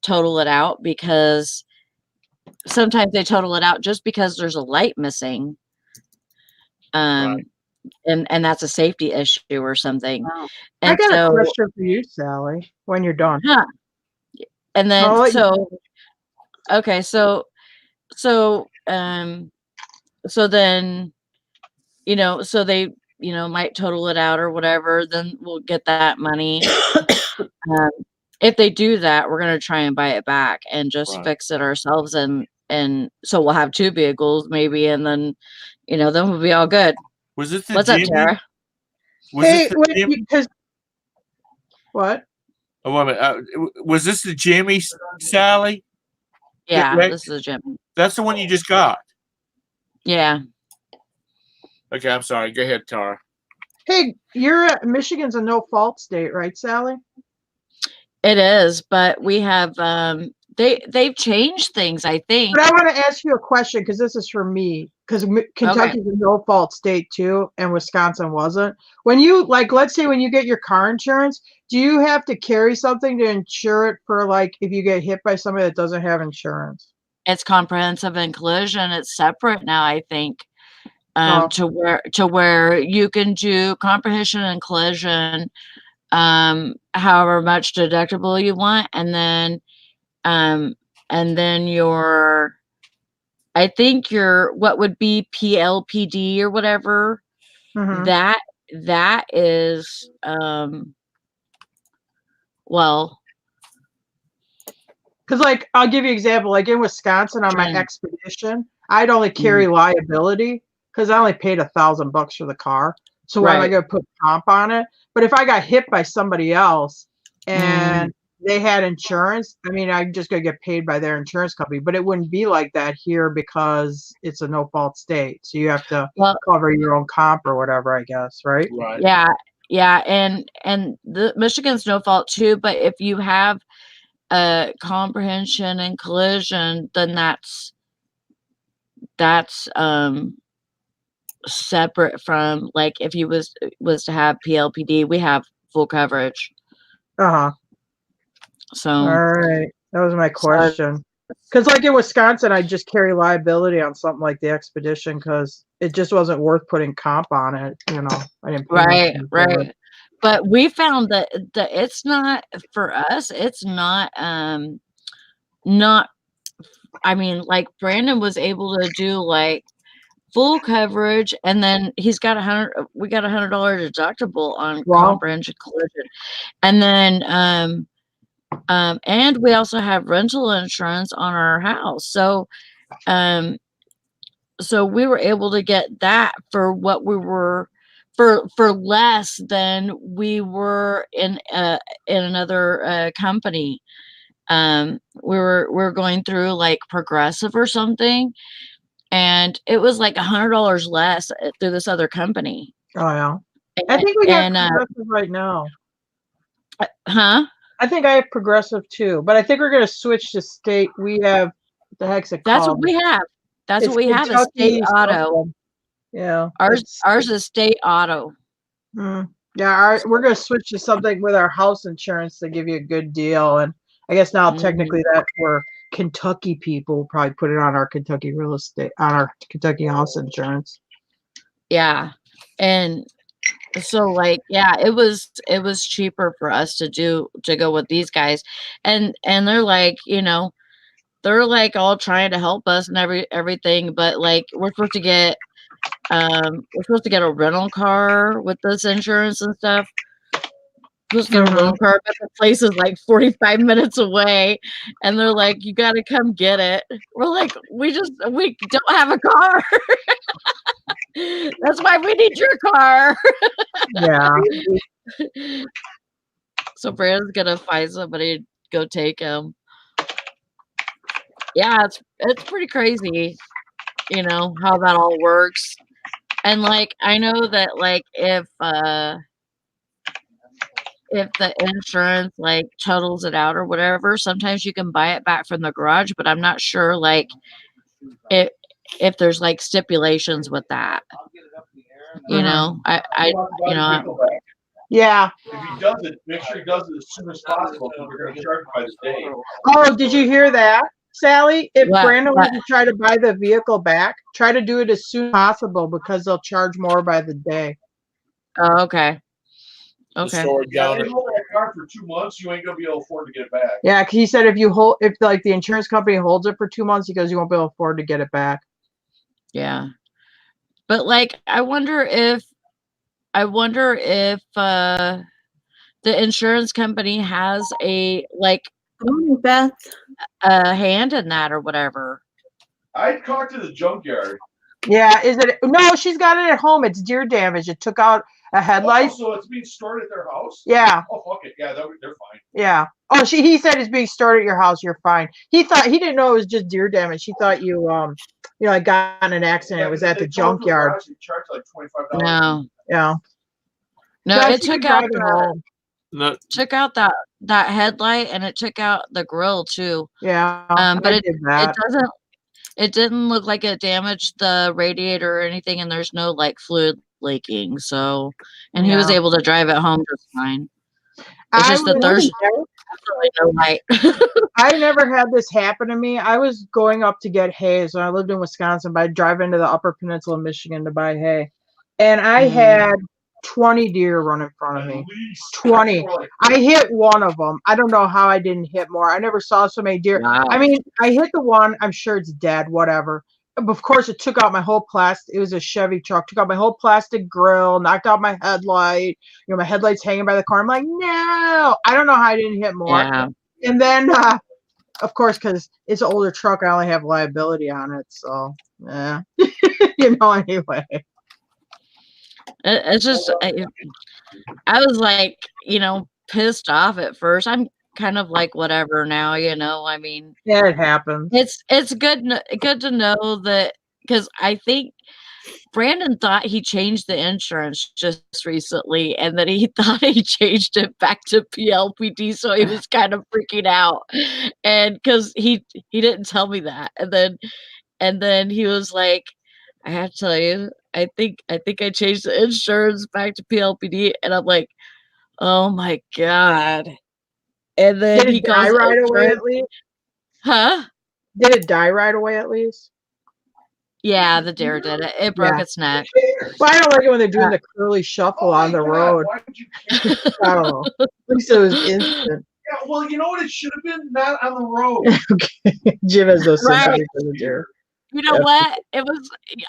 total it out because sometimes they total it out just because there's a light missing. Right. And that's a safety issue or something. Wow. I And got a so, question for you, Sally, when you're done. huh, and I'll then let you so okay, so then so they might total it out or whatever, then we'll get that money. um, if they do that, we're going to try and buy it back and just Right. fix it ourselves, and so we'll have two vehicles maybe, and then then we'll be all good. Was it the What's up, Jimmy? Tara? Was Hey, this the wait, Jimmy? because what? Oh, wait a minute. Was this the Jimmy, Sally? Yeah, Rick? this is a gym. That's the one you just got. Yeah. Okay, I'm sorry. Go ahead, Tara. Hey, Michigan's a no fault state, right, Sally? It is, but we have they've changed things, I think. But I want to ask you a question because this is for me. Because Kentucky's a no fault state too, and Wisconsin wasn't. When you let's say when you get your car insurance, do you have to carry something to insure it for if you get hit by somebody that doesn't have insurance? It's comprehensive and collision. It's separate now, I think. Oh. To where you can do comprehension and collision, however much deductible you want, and then your, I think your what would be PLPD or whatever, Mhm. that is well, Because I'll give you an example. In Wisconsin on my Sure. expedition, I'd only carry liability because I only paid $1,000 for the car. So why am I Right. going to put comp on it? But if I got hit by somebody else and they had insurance, I mean, I'm just going to get paid by their insurance company. But it wouldn't be like that here because it's a no fault state. So you have to Well, cover your own comp or whatever, I guess, right? Right. yeah, yeah, and the Michigan's no fault too, but if you have comprehension and collision, then that's separate from, like, if you was to have PLPD, we have full coverage. Uh-huh. So All right. That was my so question. Because, like in Wisconsin, I just carry liability on something like the Expedition because it just wasn't worth putting comp on it. You know, I didn't pay much right, money for it. right. But we found that it's not for us. It's not not. I mean, like Brandon was able to do like full coverage, and then he's got we got $100 deductible on Wow. comprehensive collision, and then and we also have rental insurance on our house. So so we were able to get that for what we were for less than we were in another company. We were going through like Progressive or something, and it was like $100 less through this other company. Oh, yeah. I think we got And Progressive right now. huh? I think I have Progressive too, but I think we're going to switch to state. We have, what the heck's it That's called? what we have. That's It's what we have is state Kentucky auto. something. Yeah. Ours is state auto. Yeah, we're going to switch to something with our house insurance to give you a good deal. And I guess now technically that we're Kentucky people, we'll probably put it on our Kentucky real estate, on our Kentucky house insurance. Yeah. And so like, yeah, it was cheaper for us to go with these guys. And they're like, they're like all trying to help us and everything, but like we're supposed to get a rental car with this insurance and stuff. We're supposed to get a rental car, but the place is like 45 minutes away, and they're like, you got to come get it. We're like, we don't have a car. That's why we need your car. Yeah. So Brandon's gonna find somebody to go take him. Yeah, it's pretty crazy, how that all works. And like I know that like if the insurance like totals it out or whatever, sometimes you can buy it back from the garage, but I'm not sure like if there's like stipulations with that. Yeah. If he does it, make sure he does it as soon as possible because we're going to charge by the day. Oh, did you hear that, Sally? If Brandon wants What? to try to buy the vehicle back, try to do it as soon as possible because they'll charge more by the day. Oh, okay. The Okay. storage Yeah, on they it. hold that car for 2 months, you ain't going to be able to afford to get it back. Yeah, 'cause he said if like the insurance company holds it for 2 months, he goes, you won't be able to afford to get it back. Yeah. But like I wonder if the insurance company has a like Morning, Beth. a hand in that or whatever. I'd talk to the junkyard. Yeah, no, she's got it at home. It's deer damage. It took out a headlight. Oh, so it's being stored at their house? Yeah. Oh, fuck it. Yeah, they're fine. Yeah. Oh, he said it's being stored at your house. You're fine. He didn't know it was just deer damage. He thought you like got in an accident. It was at the junkyard. They charge like $25. No. Yeah. No, No, it she took can out drive it home. No, took out that headlight, and it took out the grill too. Yeah. But I did that. it didn't look like it damaged the radiator or anything, and there's no like fluid leaking. So, and he was Yeah. able to drive it home just fine. It's just that there's absolutely no light. I never had this happen to me. I was going up to get hay. So I lived in Wisconsin, but I'd drive into the Upper Peninsula of Michigan to buy hay. And I had 20 deer run in front of me. 20. I hit one of them. I don't know how I didn't hit more. I never saw so many deer. Wow. I mean, I hit the one. I'm sure it's dead, whatever. Of course, it took out my whole plastic. It was a Chevy truck. Took out my whole plastic grill. Knocked out my headlight. My headlight's hanging by the car. I'm like, no. I don't know how I didn't hit more. Yeah. And then, of course, because it's an older truck, I only have liability on it. So, yeah. Anyway. It's just I was like, pissed off at first. I'm kind of like whatever now, I mean, Yeah, it happens. it's good to know that, because I think Brandon thought he changed the insurance just recently, and then he thought he changed it back to PLPD, so he was kind of freaking out, and because he didn't tell me that, and then he was like, "I have to tell you, I think I changed the insurance back to PLPD," and I'm like, "Oh my god!" And then Did he it die calls right away insurance, at least? huh? Did it die right away at least? Yeah, the deer did it. It broke Yeah. its neck. Well, I don't like it when they're doing the curly shuffle on the road. I don't know. At least it was instant. Yeah, well, you know what? It should have been not on the road. Okay. Jim has no Right. sympathy for the deer. You know what?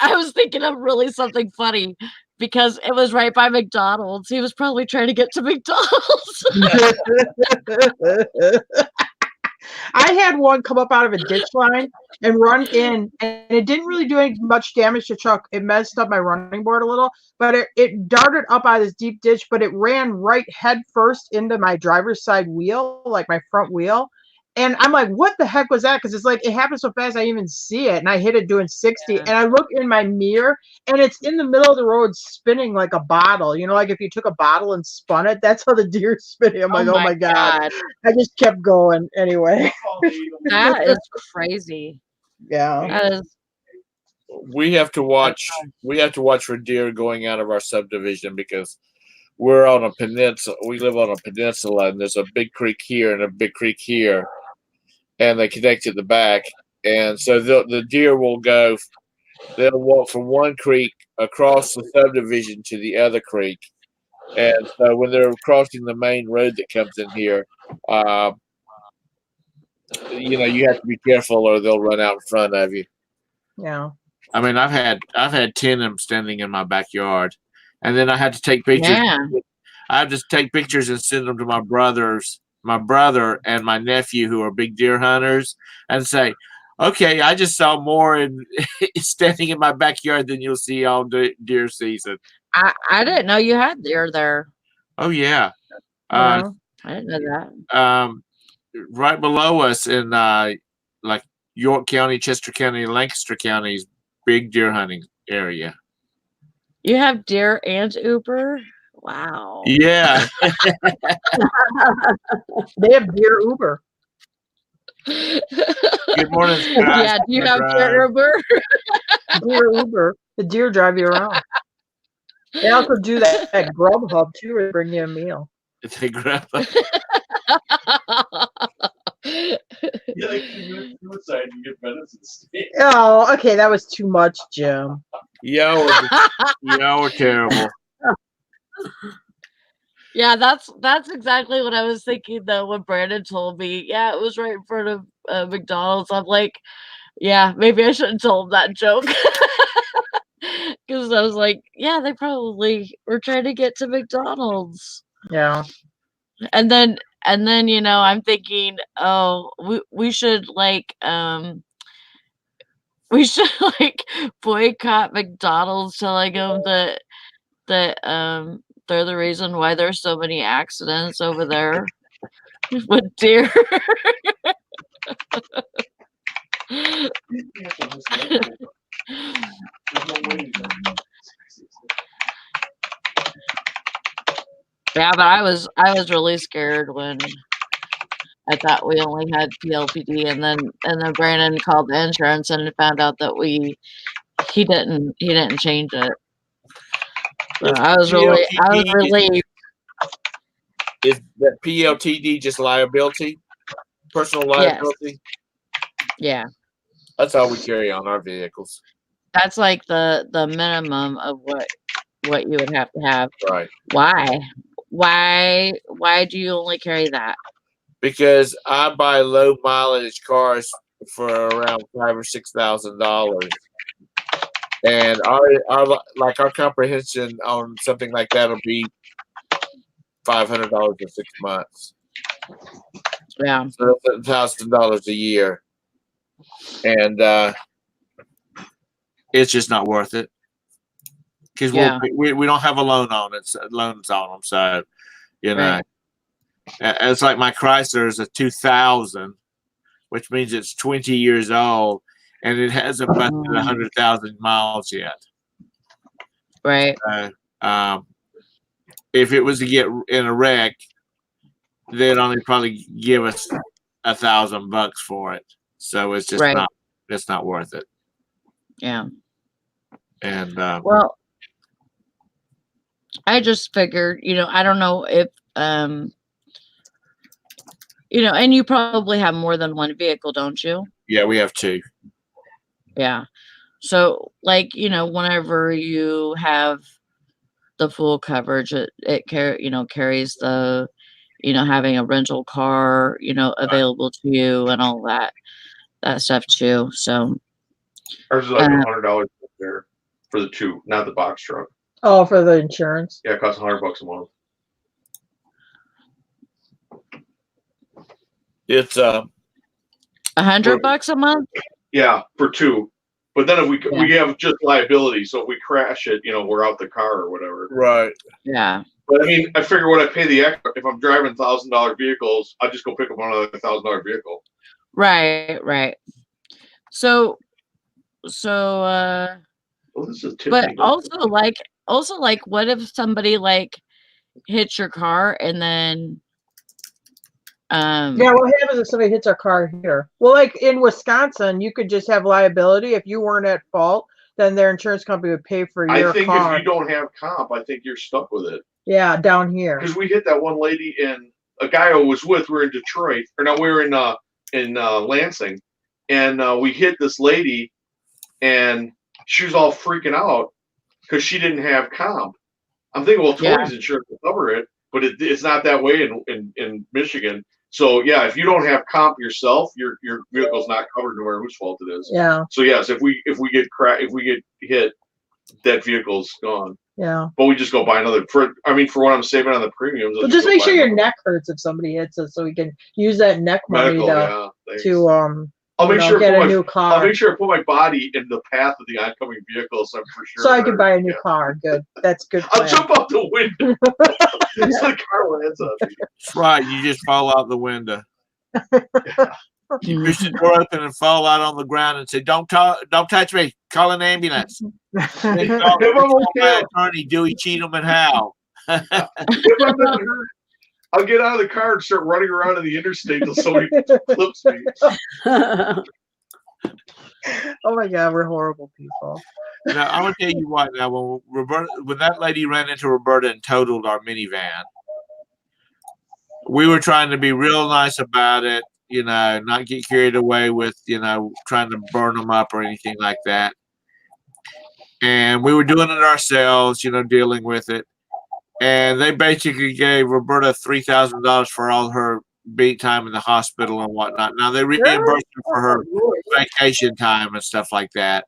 I was thinking of really something funny because it was right by McDonald's. He was probably trying to get to McDonald's. I had one come up out of a ditch line and run in, and it didn't really do any much damage to Chuck. It messed up my running board a little, but it darted up out of this deep ditch, but it ran right head first into my driver's side wheel, like my front wheel. And I'm like, what the heck was that? Because it's like it happened so fast I didn't even see it. And I hit it doing 60. And I look in my mirror and it's in the middle of the road spinning like a bottle. You know, like if you took a bottle and spun it, that's how the deer's spinning. I'm like, oh my God. I just kept going anyway. That is crazy. Yeah. That is, We have to watch for deer going out of our subdivision because we're on a peninsula. We live on a peninsula, and there's a big creek here and a big creek here, and they connect at the back. And so the deer will go. They'll walk from one creek across the subdivision to the other creek, and so when they're crossing the main road that comes in here, you have to be careful, or they'll run out in front of you. Yeah. I mean, I've had 10 of them standing in my backyard, and then I had to take pictures. yeah. I have to take pictures and send them to my brother and my nephew, who are big deer hunters, and say, "Okay, I just saw more in standing in my backyard than you'll see all deer season." I didn't know you had deer there. Oh yeah, I didn't know that. right below us in like York County, Chester County, Lancaster County's big deer hunting area. You have deer and Uber? Wow. Yeah. They have deer Uber. Good morning, Scott. Yeah, do you have deer Uber? Deer Uber. The deer drive you around. They also do that at Grubhub too, where they bring you a meal. They grab up. Yeah, they commit suicide and get venison steak. Oh, okay, that was too much, Jim. Y'all are terrible. Yeah, that's exactly what I was thinking though when Brandon told me. Yeah, it was right in front of McDonald's. I'm like, yeah, maybe I shouldn't tell him that joke. Because I was like, yeah, they probably were trying to get to McDonald's. Yeah. And then I'm thinking, oh, we should like boycott McDonald's, telling them that they're the reason why there's so many accidents over there with deer. Yeah, but I was really scared when I thought we only had PLPD, and then Brandon called the insurance and found out that he didn't change it. So I was relieved. Is that PLTD just liability? Personal liability? Yeah. That's all we carry on our vehicles. That's like the minimum of what you would have to have. Right. Why do you only carry that? Because I buy low mileage cars for around $5,000 or $6,000. And our comprehension on something like that will be $500 in 6 months. Yeah. So that's $1,000 a year. And it's just not worth it. Because we don't have a loans on them. So, Right. It's like my Chrysler is a 2000, which means it's 20 years old, and it hasn't busted 100,000 miles yet. Right. If it was to get in a wreck, they'd only probably give us $1,000 for it. So it's just Right. it's not worth it. Yeah. And Well, I just figured, I don't know if, and you probably have more than one vehicle, don't you? yeah, we have 2. Yeah. So, like, whenever you have the full coverage, it carries the, having a rental car, available to you and all that stuff too. So Ours is like $100 there for the 2, not the box truck. Oh, for the insurance. Yeah, it costs $100 a month. It's $100 a month. Yeah, for 2. But then if we have just liability, so if we crash it, we're out the car or whatever. right. Yeah. But I mean, I figure when I pay the extra, if I'm driving $1,000 vehicles, I'll just go pick up another $1,000 vehicle. Right. So Well, this is but Tiffany. also like what if somebody like hits your car and then Yeah, what happens if somebody hits our car here? Well, like in Wisconsin, you could just have liability. If you weren't at fault, then their insurance company would pay for your car. I think if you don't have comp, I think you're stuck with it. Yeah, down here. Because we hit that one lady in a guy I was with. We were in Detroit, or no, we were in Lansing, and we hit this lady, and she was all freaking out because she didn't have comp. I'm thinking, well, Tony's insurance will cover it, but it's not that way in Michigan. So yeah, if you don't have comp yourself, your vehicle's not covered no matter whose fault it is. Yeah. So yes, if we get hit, that vehicle's gone. Yeah. But we just go buy another. For what I'm saving on the premiums. Well, just make sure your neck hurts if somebody hits us, so we can use that neck money to I'll make sure get a new car. I'll make sure I put my body in the path of the oncoming vehicle, so I'm for sure. So I can buy a new car. Good. That's good. I'll jump out the window. So the car lands on me. That's right. You just fall out the window. You push the door open and fall out on the ground and say, "Don't touch me. Call an ambulance." Then call my attorney, Dewey Cheatham and Howe. If I'm not hurt, I'll get out of the car and start running around in the interstate until somebody clips me. Oh my God, we're horrible people. Now, I want to tell you what. Now, when that lady ran into Roberta and totaled our minivan, we were trying to be real nice about it, not get carried away with, trying to burn them up or anything like that. And we were doing it ourselves, dealing with it. And they basically gave Roberta $3,000 for all her beat time in the hospital and whatnot. Now they reimbursed her for her vacation time and stuff like that.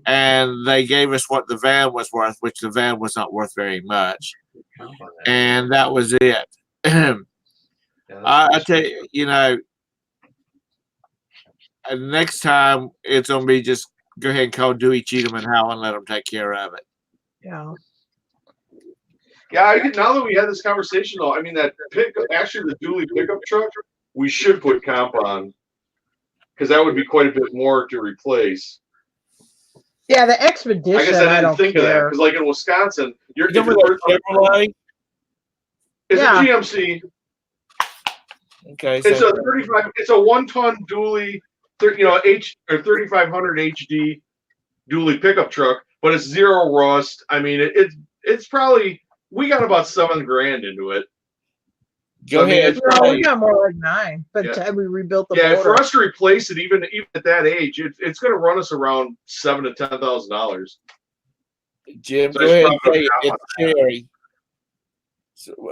And they gave us what the van was worth, which the van was not worth very much. And that was it. I tell you, next time it's gonna be just go ahead and call Dewey Cheatham and Howe and let them take care of it. Yeah. Yeah, now that we had this conversation, though, I mean the dually pickup truck, we should put comp on because that would be quite a bit more to replace. Yeah, the Expedition. I guess I didn't think of that because, like in Wisconsin, it's a GMC. Okay, it's a 35. It's a 1-ton dually, 3500 HD dually pickup truck, but it's zero rust. I mean, it's probably. We got about $7,000 into it. Go ahead. We got more like 9 by the time we rebuilt the motor. For us to replace it, even at that age, it's going to run us around $7,000 to $10,000. Jim, go ahead and say it's Cherry.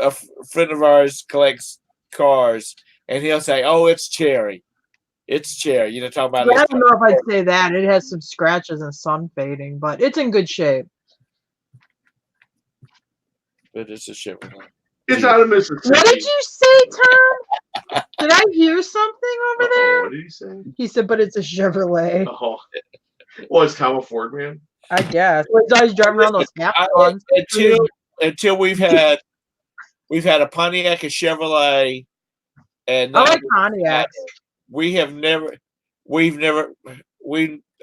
A friend of ours collects cars, and he'll say, "Oh, it's Cherry. It's Cherry." Talking about. I don't know if I'd say that. It has some scratches and sun fading, but it's in good shape. But it's a Chevrolet. It's out of Mississippi. What did you say, Tom? Did I hear something over there? What did he say? He said, but it's a Chevrolet. Oh. Well, is Tom a Ford man? I guess. Well, he's always driving around those Snap-ons. Until we've had a Pontiac, a Chevrolet, and I like Pontiacs. we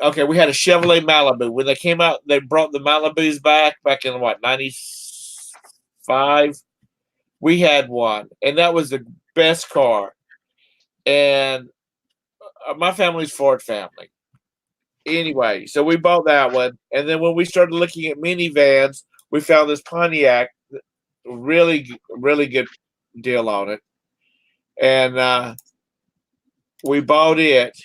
okay, we had a Chevrolet Malibu. When they came out, they brought the Malibus back in what, 95? We had one, and that was the best car. And my family's Ford family. Anyway, so we bought that one, and then when we started looking at minivans, we found this Pontiac, really, really good deal on it, and we bought it,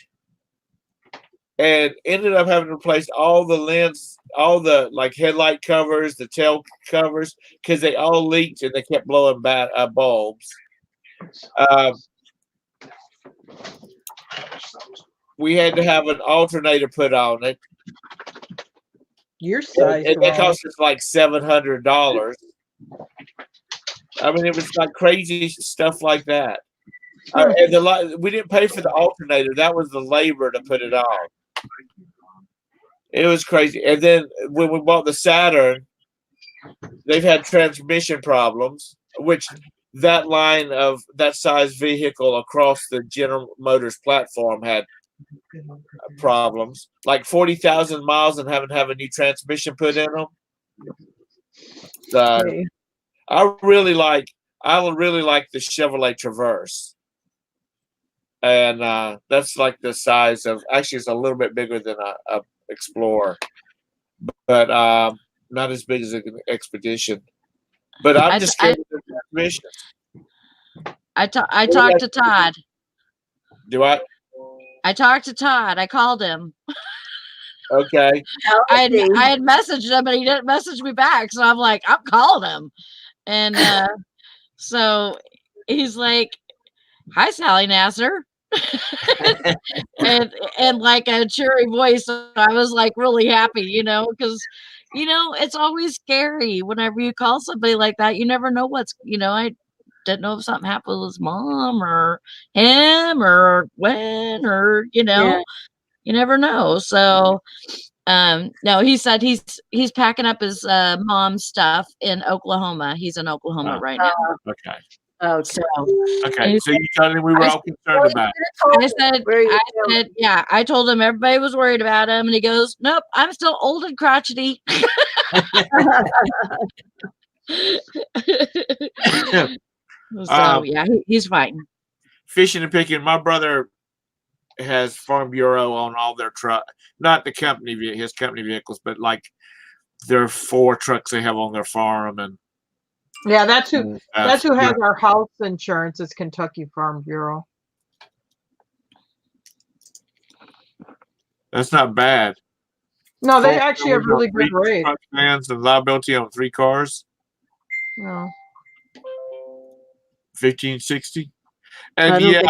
and ended up having to replace all the lens, all the like headlight covers, the tail covers, because they all leaked and they kept blowing bulbs. We had to have an alternator put on it. Your size. And that cost us like $700. I mean, it was like crazy stuff like that. And we didn't pay for the alternator. That was the labor to put it on. It was crazy. And then when we bought the Saturn, they've had transmission problems, which that line of that size vehicle across the General Motors platform had problems, like 40,000 miles and haven't have a new transmission put in them. So I really like the Chevrolet Traverse, and that's like the size of, actually it's a little bit bigger than a Explorer, but not as big as an Expedition. But I'm just scared of the transmission. I talked to Todd. Do I? I talked to Todd. I called him. Okay. I had messaged him, but he didn't message me back. So I'm like, I'm calling him. And so he's like, "Hi, Sally Nasser." and like a cheery voice. So I was like really happy, because it's always scary whenever you call somebody like that. You never know I didn't know if something happened with his mom or him or when, or you never know. So no, he said he's packing up his mom's stuff in Oklahoma. He's in Oklahoma right now. Okay. Oh, so okay. So you told him we were all concerned about it. I told him everybody was worried about him, and he goes, "Nope, I'm still old and crotchety." So yeah, he's fighting. Fishing and picking. My brother has Farm Bureau on all their truck, not the company, his company vehicles, but like their 4 trucks they have on their farm, and yeah, that's who has our house insurance is Kentucky Farm Bureau. That's not bad. No, they actually have really good rates. Vans and liability on 3 cars. No. 1560. And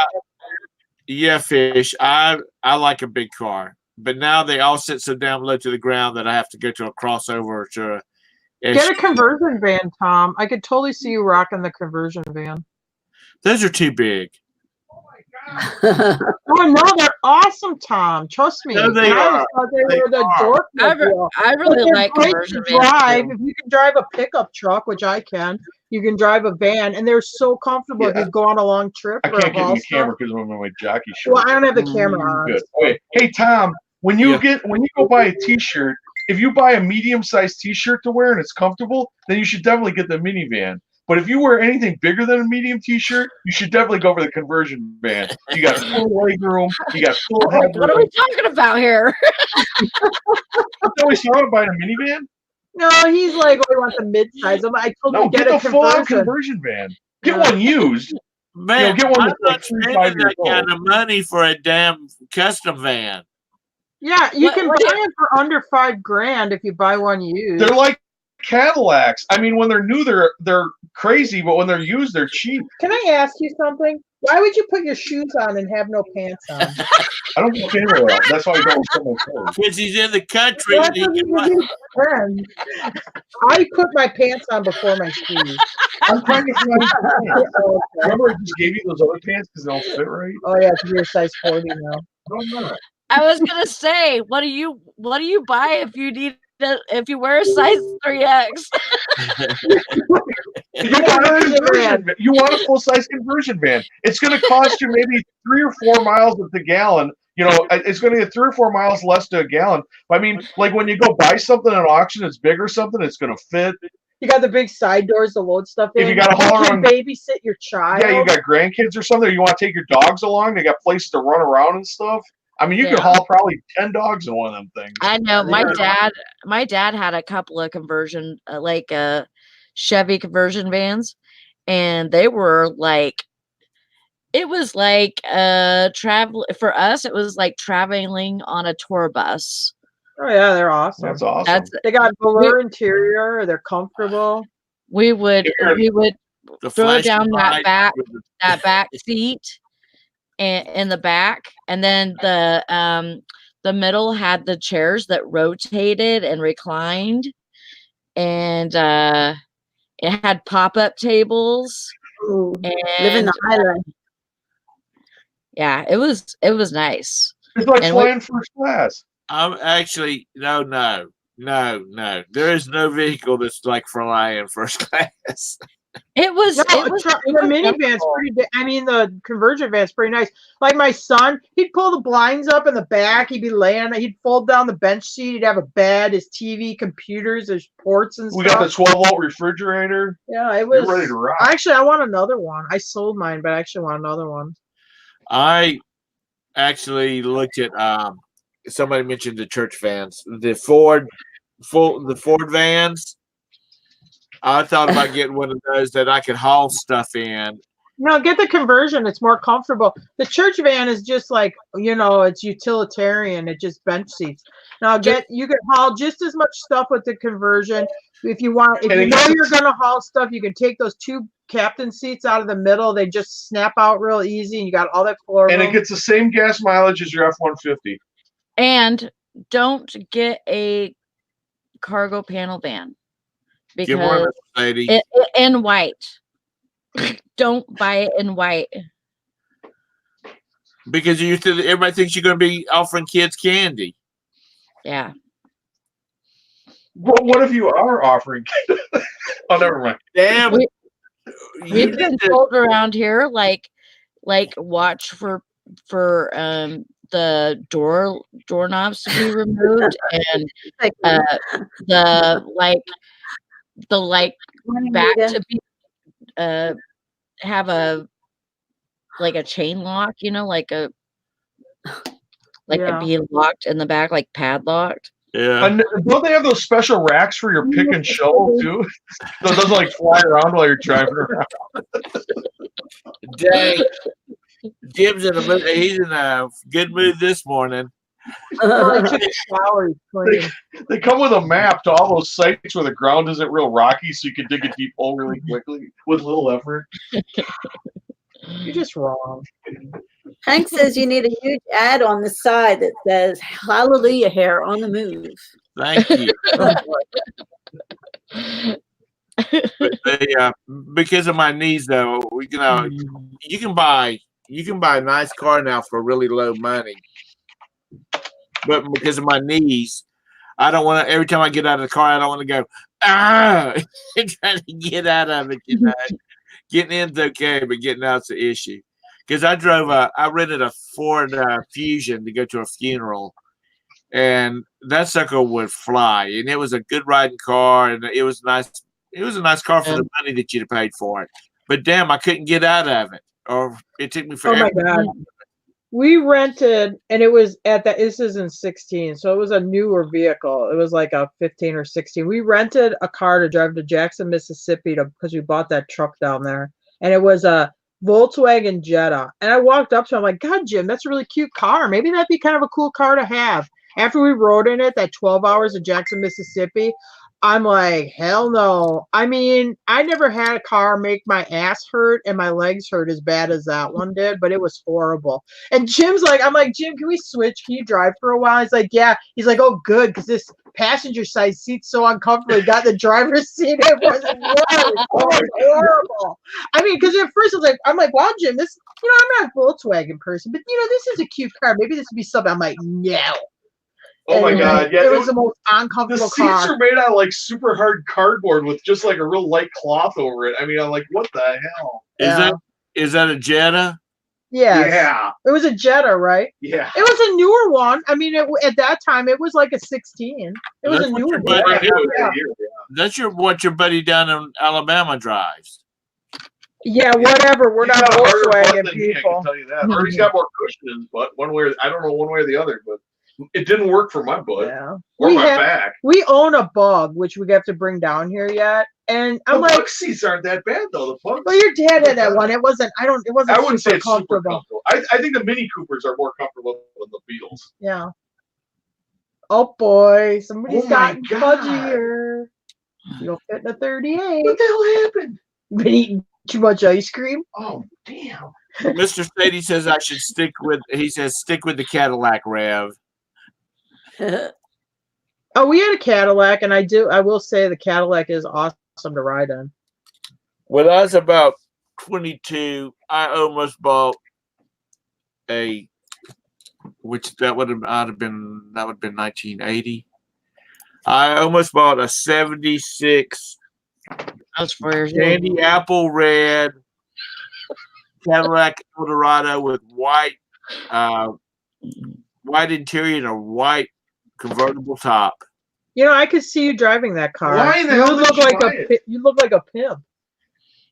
yeah, Fish. I like a big car, but now they all sit so down low to the ground that I have to go to a crossover to get a conversion van, Tom. I could totally see you rocking the conversion van. Those are too big. Oh no, they're awesome, Tom. Trust me. No, they are. I really like conversion vans. If you can drive a pickup truck, which I can, you can drive a van, and they're so comfortable if you go on a long trip. I can't get in the camera because I'm in my jockey shirt. Well, I don't have the camera on. Good. Okay. Hey Tom, when you go buy a T-shirt, if you buy a medium-sized T-shirt to wear and it's comfortable, then you should definitely get the minivan. But if you wear anything bigger than a medium T-shirt, you should definitely go for the conversion van. You got full leg room. You got full headroom. What are we talking about here? You always talking about a minivan? No, he's like, oh, he wants a mid-size. I told him get a full-on conversion van. Get one used. Man, get one I'm not spending that kind of money for a damn custom van. Yeah, you can buy it for under $5,000 if you buy one used. They're like Cadillacs. I mean, when they're new, they're crazy, but when they're used, they're cheap. Can I ask you something? Why would you put your shoes on and have no pants on? I don't get camera out. That's why I don't put my clothes. Because he's in the country. I put my pants on before my shoes. I'm trying to find pants. Remember, I just gave you those other pants because they don't fit right. Oh yeah, because you're size 40 now. I'm not. I was gonna say, what do you buy if you wear a size 3X? You want a full-size conversion van. It's going to cost you maybe 3 or 4 miles at the gallon, You know, it's going to get 3 or 4 miles less to a gallon. I mean, like when you go buy something at an auction that's big or something, it's going to fit. You got the big side doors to load stuff in. If you got to haul around, babysit your child. Yeah, you got grandkids or something. Or you want to take your dogs along? They got places to run around and stuff. I mean, you could haul probably 10 dogs in one of them things. I know. My dad had a couple of conversion, Chevy conversion vans, and they were like, it was like travel for us. It was like traveling on a tour bus. Oh yeah, they're awesome. That's awesome. They got velour interior. They're comfortable. We would throw down that back seat in the back, and then the middle had the chairs that rotated and reclined, and it had pop-up tables. Ooh, and living the island. Yeah, it was nice. It's like flying first class. I'm actually no. There is no vehicle that's like flying first class. It was. No, it was the minivan's pretty. I mean, the conversion van's pretty nice. Like my son, he'd pull the blinds up in the back. He'd be laying. He'd fold down the bench seat. He'd have a bed, his TV, computers, his ports and We stuff. got the 12-volt refrigerator. Yeah, it was. You're ready to rock. Actually, I want another one. I sold mine, but I actually want another one. I actually looked at somebody mentioned the church vans, the Ford vans. I thought about getting one of those that I could haul stuff in. No, get the conversion. It's more comfortable. The church van is just like, it's utilitarian. It just bench seats. Now you can haul just as much stuff with the conversion. If you want, you're going to haul stuff, you can take those 2 captain seats out of the middle. They just snap out real easy, and you got all that floor room. And it gets the same gas mileage as your F-150. And don't get a cargo panel van because in white. Don't buy it in white. Because everybody thinks you're going to be offering kids candy. Yeah. Well, what if you are offering? Oh, never mind. Damn. We've been told around here, like watch for the doorknobs to be removed, and the back to be have a chain lock, it being locked in the back, like padlocked. Yeah. And don't they have those special racks for your pick and shovel too? So it doesn't fly around while you're driving around. Dang. Jim's in a mood. He's in a good mood this morning. They come with a map to all those sites where the ground isn't real rocky, so you can dig a deep hole really quickly with little effort. You're just wrong. Hank says you need a huge ad on the side that says "Hallelujah Hair on the Move." Thank you. But because of my knees, though, you can buy a nice car now for really low money. But because of my knees, I don't want to. Every time I get out of the car, I don't want to go and trying to get out of it. Getting in's okay, but getting out's the issue. Because I rented a Ford Fusion to go to a funeral, and that sucker would fly, and it was a good riding car, and it was nice. It was a nice car for the money that you'd have paid for it. But damn, I couldn't get out of it, or it took me forever. Oh my God. We rented, and it was this is in 16, so it was a newer vehicle. It was like a 15 or 16. We rented a car to drive to Jackson, Mississippi because we bought that truck down there. And it was a Volkswagen Jetta. And I walked up to him, I'm like, God, Jim, that's a really cute car. Maybe that'd be kind of a cool car to have. After we rode in it, that 12 hours of Jackson, Mississippi, I'm like, hell no. I mean, I never had a car make my ass hurt and my legs hurt as bad as that one did, but it was horrible. And Jim's like, I'm like, Jim, can we switch? Can you drive for a while? He's like, yeah. He's like, oh, good, because this passenger side seat's so uncomfortable. He got the driver's seat. It was horrible. I mean, because at first I'm like, wow, Jim, this, I'm not a Volkswagen person, but this is a cute car. Maybe this would be something. I'm like, no. Oh my God! Yeah, it was the most uncomfortable car. The seats are made out of super hard cardboard with just a real light cloth over it. I mean, I'm like, what the hell? Is that a Jetta? Yes. Yeah. It was a Jetta, right? Yeah. It was a newer one. I mean, at that time, it was like a 16. It was That's a what newer your buddy- Jetta. Yeah. That's what your buddy down in Alabama drives. Yeah, whatever. We're He's not got a harder butt Volkswagen than me, I people. can tell you that. Or he's got more cushion in his butt. One way, I don't know one way or the other, but it didn't work for my butt Yeah. or my back. We own a Bug, which we have to bring down here yet. And The I'm like, bug seats aren't that bad though. The bug. well, your dad had that one. It wasn't. It wasn't. I wouldn't say super it's super comfortable. comfortable. I think the Mini Coopers are more comfortable than the Beetles. Yeah. Oh boy, somebody's Oh my gotten God. fudgier. You'll fit in a 38. What the hell happened? Been eating too much ice cream. Oh damn! Mr. Sadie says I should stick with. He says stick with the Cadillac Rev. Oh, we had a Cadillac, and I will say the Cadillac is awesome to ride in. When I was about 22, I almost bought a, which that would have been 1980. I almost bought a 76 I was 4 years old. candy apple red Cadillac Eldorado with white interior and a white convertible top. You know, I could see you driving that car. Why in the you hell look did you like buy it? you look like a pimp.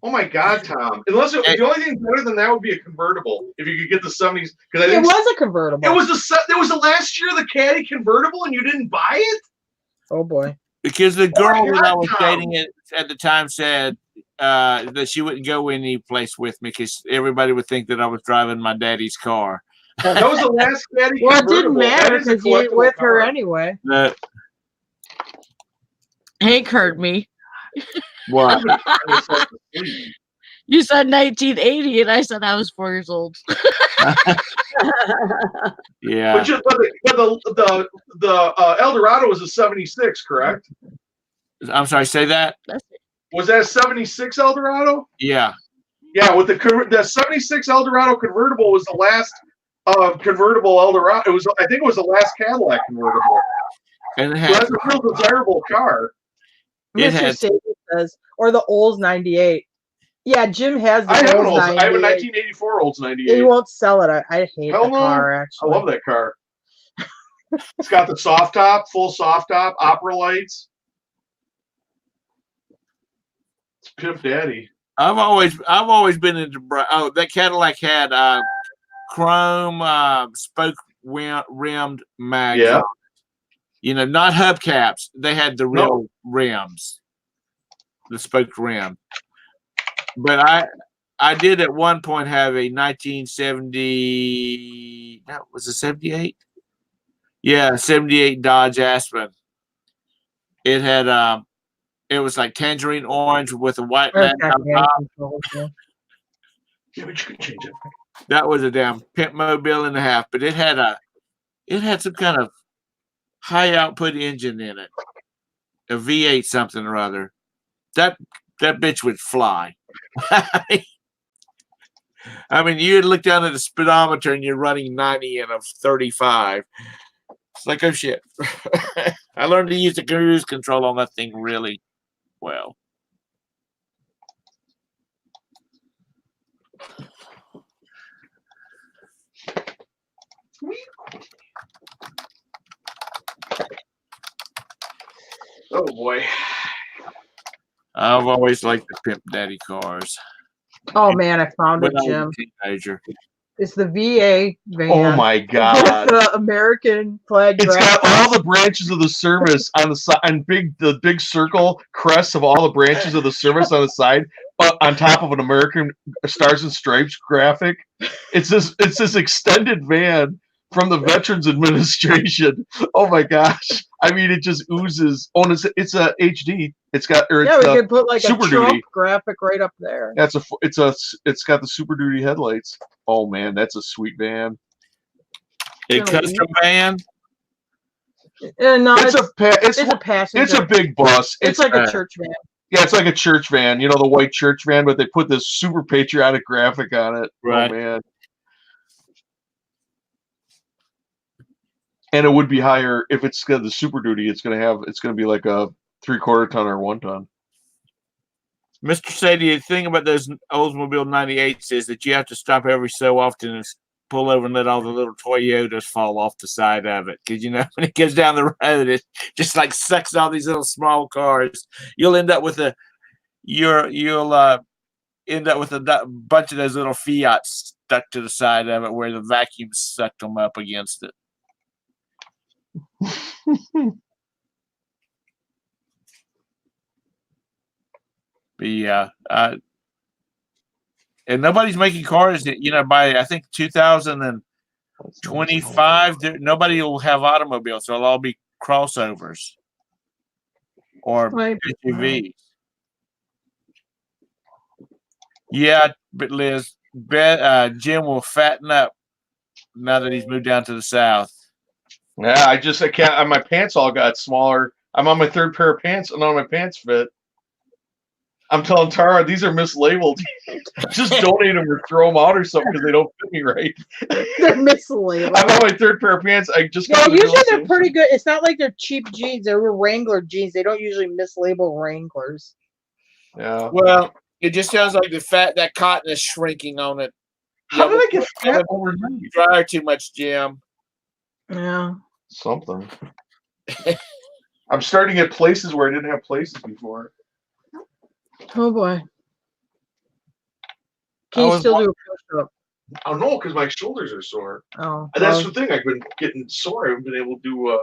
Oh my God, Tom! Unless the only thing better than that would be a convertible. If you could get the 70s, because I It think was a convertible. it was the last year the Caddy convertible, and you didn't buy it. Oh boy. Because the girl that I was Tom. dating at the time said that she wouldn't go any place with me because everybody would think that I was driving my daddy's car. That was the last Caddy Well, it convertible. didn't matter That is a because you ain't collectible with her car. anyway. Hank heard me. What? You said 1980, and I said I was 4 years old. Yeah. But the Eldorado was a 76, correct? I'm sorry, say that? Was that a 76 Eldorado? Yeah. Yeah, with the 76 Eldorado convertible was the last convertible Eldorado. I think it was the last Cadillac convertible. And it So had, that's a real desirable car. It Mr. had- Sadie says, or the Olds 98. Yeah, Jim has the I have an Olds Olds. 98. I have a 1984 Olds He 98. won't sell it. I hate Hell the no. car, I actually. love that car. It's got the soft top, full soft top, opera lights. It's Pimp Daddy. I've always been into that Cadillac had chrome spoke rimmed mags. Yeah. on it. You know, not hubcaps. They had the real rims, the spoked rim. But I did at one point have a 1970. That was a 78. Yeah, 78 Dodge Aspen. It had it was like tangerine orange with a white There's mat on that top. hand control, too. Yeah, but you can change it. That was a damn pimp mobile and a half, but it had some kind of high output engine in it, a V8 something or other. That bitch would fly. I mean, you'd look down at the speedometer and you're running 90 and a 35. It's like, oh shit. I learned to use the cruise control on that thing really well. Oh boy. I've always liked the Pimp Daddy cars. Oh, man, I found it, When I was Jim. a teenager. It's the VA van. Oh my God. The American flag. It's got graphic. all the branches of the service on the side, and the big circle crests of all the branches of the service on the side, on top of an American Stars and Stripes graphic. It's this extended van from the Veterans Administration. Oh my gosh! I mean, it just oozes. Oh, and it's a HD. It's got Yeah, we could put like a Super Trump Duty. graphic right up there. It's got the Super Duty headlights. Oh man, that's a sweet van. A Really? custom van? No, It's a passenger. It's a big bus. It's like a church van. Yeah, it's like a church van, you know, the white church van, but they put this super patriotic graphic on it. Right. Oh, man. And it would be higher if it's got the Super Duty. It's going to be like a 3/4 ton or 1 ton. Mr. Sadie, the thing about those Oldsmobile 98s is that you have to stop every so often and pull over and let all the little Toyotas fall off the side of it. Because, you know, when it goes down the road, it just like sucks all these little small cars. You'll end up with you'll end up with a bunch of those little Fiats stuck to the side of it where the vacuum sucked them up against it. But yeah, and nobody's making cars that, you know, by I think 2025, nobody will have automobiles. So it'll all be crossovers or SUVs. Yeah, but Liz, Jim will fatten up now that he's moved down to the south. Yeah, I can't. My pants all got smaller. I'm on my third pair of pants, and none of my pants fit. I'm telling Tara, these are mislabeled. Just donate them or throw them out or something because they don't fit me right. They're mislabeled. I'm on my third pair of pants. I just well, usually they're pretty good. It's not like they're cheap jeans. They're Wrangler jeans. They don't usually mislabel Wranglers. Yeah. Well, it just sounds like that cotton is shrinking on it. How did I get fat overnight? Dryer too much, Jim. Yeah. Something. I'm starting at places where I didn't have places before. Oh boy. Can you still do a push-up? Oh no, because my shoulders are sore. Oh. And that's the thing. I've been getting sore. I haven't been able to do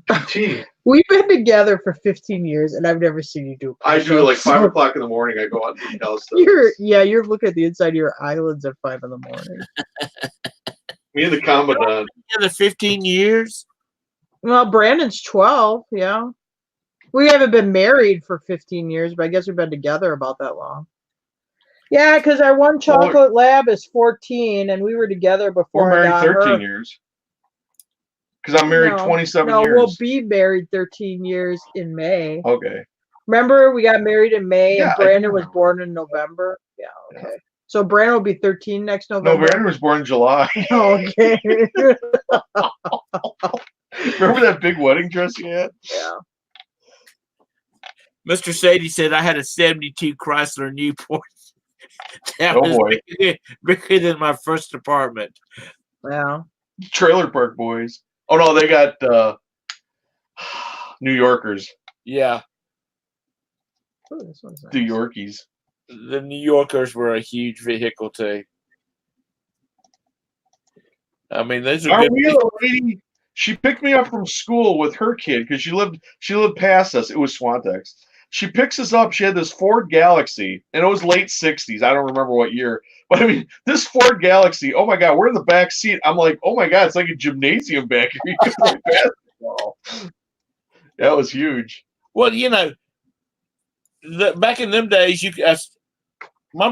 PT. We've been together for 15 years, and I've never seen you do. I do it like 5 o'clock in the morning. I go out and do calisthenics. You're looking at the inside of your eyelids at 5 in the morning. Me and the Commandant. Together 15 years. Well, Brandon's 12. Yeah. We haven't been married for 15 years, but I guess we've been together about that long. Yeah, because our one chocolate lab is 14, and we were together before. We're married 13 years. Because I'm married 27 years. No, we'll be married 13 years in May. Okay. Remember, we got married in May, and Brandon was born in November. Yeah, okay. Yeah. So Brandon will be 13 next November. No, Brandon was born in July. Okay. Remember that big wedding dress you had? Yeah. Mr. Sadie said I had a 72 Chrysler Newport. That was bigger than my first apartment. Yeah. Trailer Park Boys. Oh no, they got New Yorkers. Yeah. Ooh, this one's nice. The Yorkies. The New Yorkers were a huge vehicle too. I mean, those are good. Lady, she picked me up from school with her kid because she lived past us. It was Swantex. She picks us up. She had this Ford Galaxy, and it was late 60s. I don't remember what year. But, I mean, this Ford Galaxy, oh, my God, we're in the back seat. I'm like, oh, my God, it's like a gymnasium back here. You can play basketball. That was huge. Well, you know, back in them days, my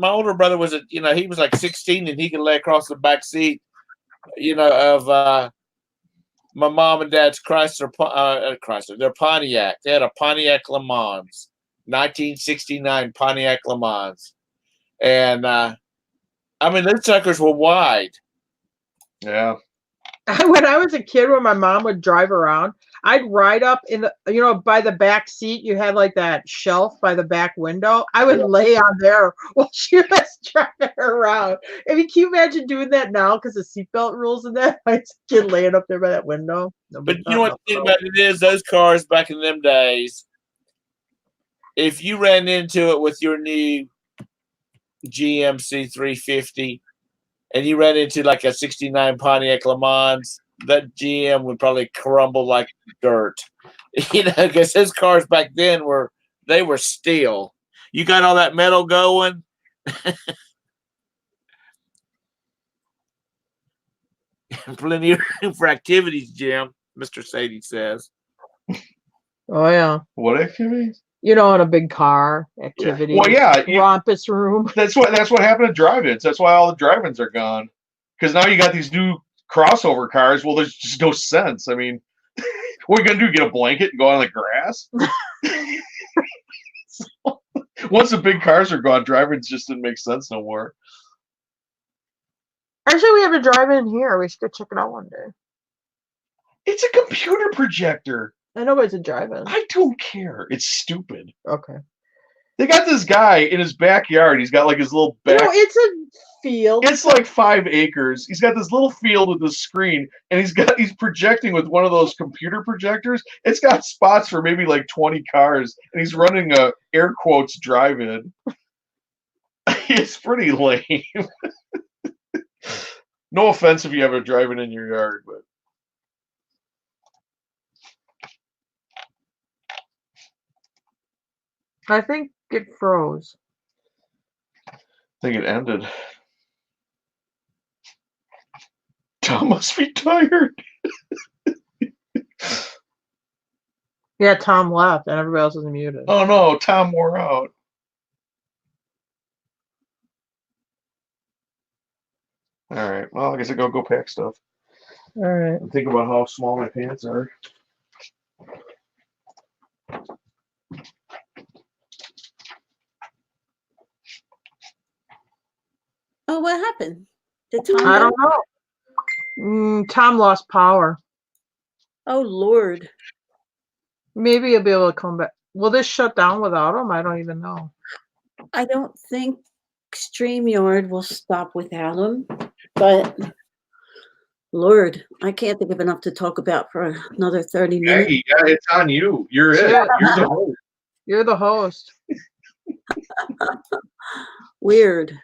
older brother was, he was like 16, and he could lay across the back seat, of my mom and dad's Chrysler, their Pontiac. They had a Pontiac Le Mans, 1969 Pontiac Le Mans. And, I mean, those suckers were wide. Yeah. When I was a kid, when my mom would drive around, I'd ride up in the, by the back seat. You had like that shelf by the back window. I would lay on there while she was driving around. I mean, can you imagine doing that now? Because the seatbelt rules and that. I was a kid laying up there by that window. But you know what the thing about it is? Those cars back in them days, if you ran into it with your new GMC 350 and you ran into like a 69 Pontiac Le Mans, that GM would probably crumble like dirt, because his cars back then were steel. You got all that metal going. Plenty of room for activities, Jim. Mr. Sadie says. Oh yeah. What activities? In a big car activity. Yeah. Well, yeah, rompus room. That's what happened to drive-ins. That's why all the drive-ins are gone. Because now you got these new crossover cars. Well, there's just no sense. I mean, what are you gonna do? Get a blanket and go on the grass? Once the big cars are gone, drive-ins just didn't make sense no more. Actually, we have a drive-in here. We should go check it out one day. It's a computer projector. I know, but it's a drive-in. I don't care. It's stupid. Okay. They got this guy in his backyard. He's got like his little You know, back. it's a field. It's like 5 acres. He's got this little field with this screen, and he's projecting with one of those computer projectors. It's got spots for maybe like 20 cars, and he's running a air quotes drive-in. It's pretty lame. No offense if you have a drive-in in your yard, but I think it froze. I think it ended. Tom must be tired. Yeah, Tom left and everybody else is muted. Oh no, Tom wore out. All right. Well, I guess I go pack stuff. All right. And think about how small my pants are. Oh, what happened? Did Tom I go? don't know. Tom lost power. Oh, Lord. Maybe he'll be able to come back. Will this shut down without him? I don't even know. I don't think StreamYard will stop without him, but Lord, I can't think of enough to talk about for another 30 minutes. Maggie, yeah, it's on you. You're it. Yeah. You're the host. You're the host. Weird.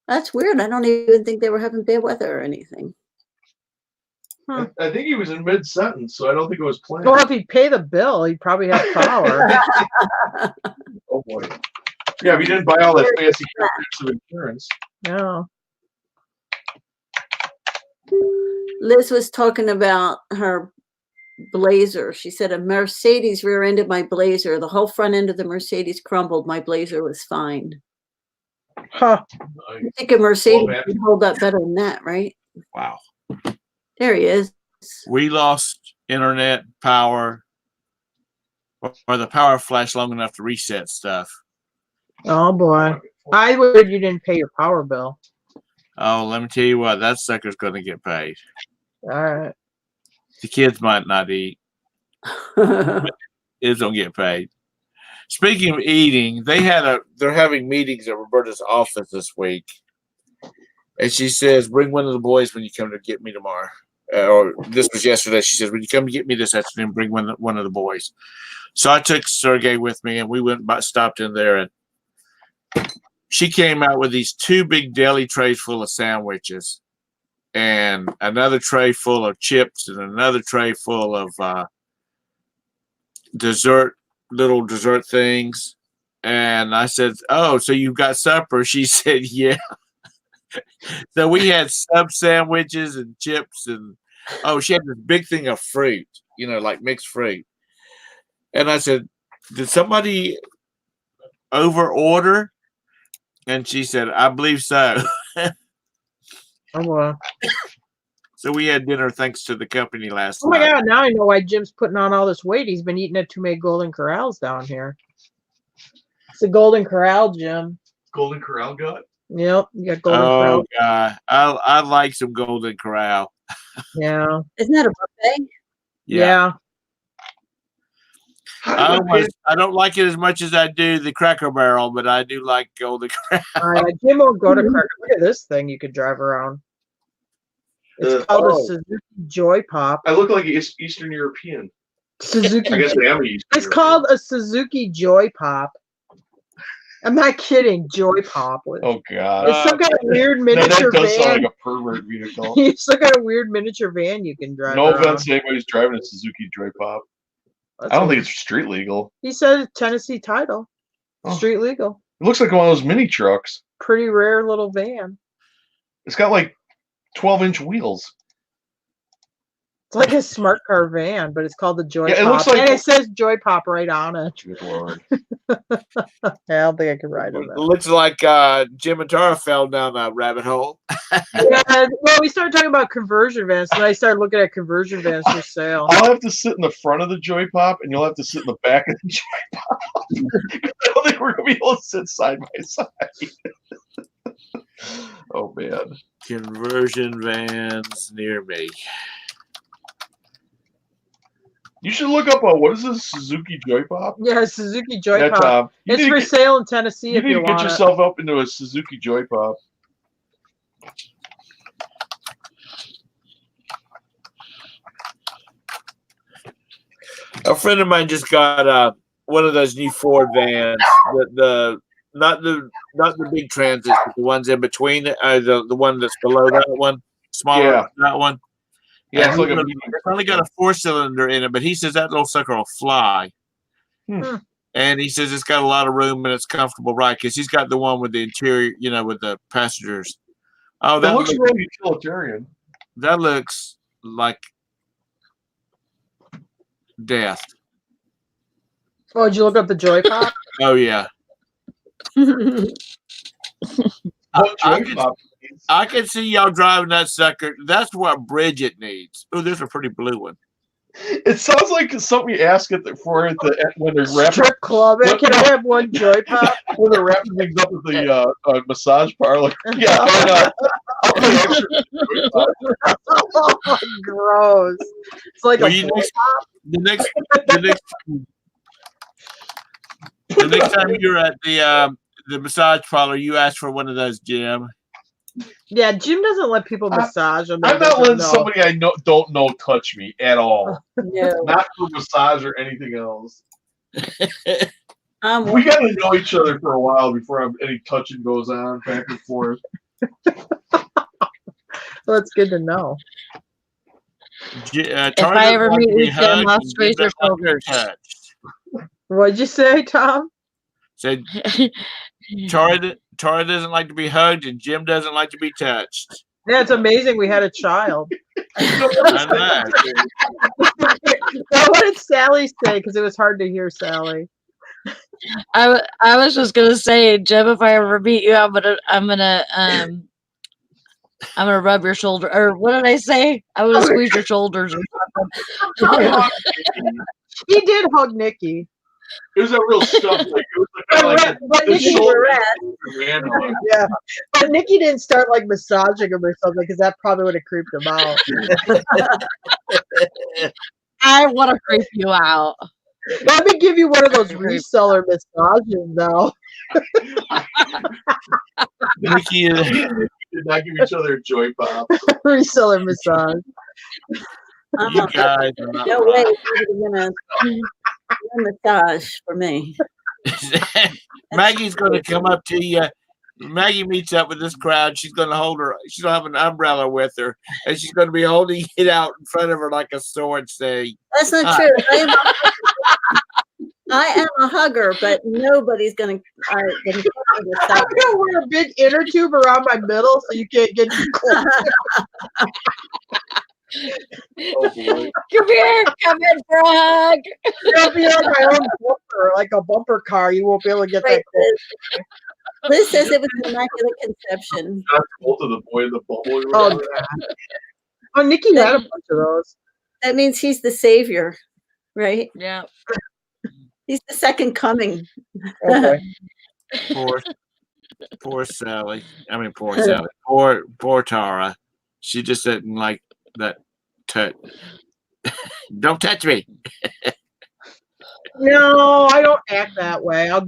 That's weird. I don't even think they were having bad weather or anything. I think he was in mid-sentence, so I don't think it was planned. Well, if he'd pay the bill, he'd probably have power. Oh boy. Yeah, if he didn't buy all that fancy comprehensive insurance. No. Liz was talking about her Blazer. She said a Mercedes rear-ended my Blazer. The whole front end of the Mercedes crumbled. My Blazer was fine. Huh. I think a Mercedes Well, would hold up better than that, right? Wow. There he is. We lost internet power, or the power flashed long enough to reset stuff. Oh boy. I would you didn't pay your power bill. Oh, let me tell you what, that sucker's going to get paid. All right. The kids might not eat. It's going to get paid. Speaking of eating, they're having meetings at Roberta's office this week. And she says, bring one of the boys when you come to get me tomorrow. Or this was yesterday. She says, when you come to get me this afternoon, bring one of the boys. So I took Sergey with me, and we stopped in there, and she came out with these 2 big deli trays full of sandwiches and another tray full of chips and another tray full of little dessert things. And I said, oh, so you've got supper? She said, yeah. So we had sub sandwiches and chips, and she had this big thing of fruit, like mixed fruit. And I said, did somebody over order? And she said, I believe so. Oh boy. So we had dinner thanks to the company last Oh my night. God, now I know why Jim's putting on all this weight. He's been eating at too many Golden Corrals down here. It's a Golden Corral, Jim. Golden Corral gut? Yep, you got Golden Corral. Oh, God. I like some Golden Corral. Yeah. Isn't that a buffet? Yeah. I don't like it as much as I do the Cracker Barrel, but I do like Golden Corral. Jim won't go to Cracker. Look at this thing you could drive around. It's called a Suzuki Joy Pop. I look like Eastern European. Suzuki. I guess I am Eastern It's European. called a Suzuki Joy Pop. I'm not kidding. Joy Pop. Oh God. It's some kind of weird No, miniature that does sound van. like a pervert vehicle. It's some kind of weird miniature van you can drive. No around. offense to anybody who's driving a Suzuki Joy Pop. I don't think it's street legal. He said Tennessee title. Oh. Street legal. It looks like one of those mini trucks. Pretty rare little van. It's got like 12-inch wheels. It's like a smart car van, but it's called the Joy Yeah, it Pop. looks like- And it says Joy Pop right on it. Good Lord. I don't think I could ride in It that. looks like Jim and Tara fell down a rabbit hole. Yeah, well, we started talking about conversion vans, and I started looking at conversion vans for sale. I'll have to sit in the front of the Joy Pop, and you'll have to sit in the back of the Joy Pop. I don't think we're going to be able to sit side by side. Oh, man. Conversion vans near me. You should look up what is this Suzuki Joy Pop? Yeah, Suzuki Joy Yeah, Pop. Tom. It's for sale in Tennessee You if need you to get want yourself up into a Suzuki Joy Pop. A friend of mine just got one of those new Ford vans. Not the big Transits, but the ones in between. The one that's below that one, smaller Yeah. than that one. Yeah, it's And like a it's only got a 4-cylinder in it, but he says that little sucker will fly. Hmm. And he says it's got a lot of room and it's comfortable, right? Because he's got the one with the interior, with the passengers. Oh, that looks real utilitarian. That looks like death. Oh, did you look up the Joy Pop? Oh yeah. I can see y'all driving that sucker. That's what Bridget needs. Oh, there's a pretty blue one. It sounds like something you ask when they're wrapping strip club. Can I have one Joy Pop? when they're wrapping things up at the massage parlor. Yeah, why not? I'll pay extra. Oh, gross. It's like The next time you're at the massage parlor, you ask for one of those, Jim. Yeah, Jim doesn't let people massage him. I'm not letting somebody I don't know touch me at all. No. Not for massage or anything else. We got to know each other for a while before any touching goes on back and forth. Well, it's good to know. If I ever meet you, Jim, I'll squeeze your shoulders. What'd you say, Tom? Said Tara doesn't like to be hugged and Jim doesn't like to be touched. Yeah, it's amazing we had a child. I Well, what did Sally say? Because it was hard to hear Sally. I was just gonna say, Jim, if I ever meet you, I'm gonna rub your shoulder, or what did I say? I want to squeeze your shoulders or something. He did hug Nikki. It was a real stuff. Like, it was like but Nikki, yeah, but Nikki didn't start like massaging him or something because that probably would have creeped him out. I want to creep you out. Let me give you one of those reseller massages now. Nikki did not give each other a Joy Pop. Reseller massage. You guys are not no way you're gonna massage for me. Maggie's going to come up to you. Maggie meets up with this crowd. She's going to hold her. She's going to have an umbrella with her, and she's going to be holding it out in front of her like a sword, saying, "That's not true. I am a hugger, but nobody's going to. I'm going to wear a big inner tube around my middle so you can't get too close." Oh boy. Come in for a hug. I'll be on my own bumper, like a bumper car. You won't be able to get that close. Liz says it was an immaculate conception. Both of the boy in the bubble. Oh, oh, Nikki had a bunch of those. That means he's the savior, right? Yeah. He's the second coming. Okay. Poor Sally. I mean, poor Sally. Poor Tara. She just didn't like that touch. Don't touch me. No, I don't act that way. I'll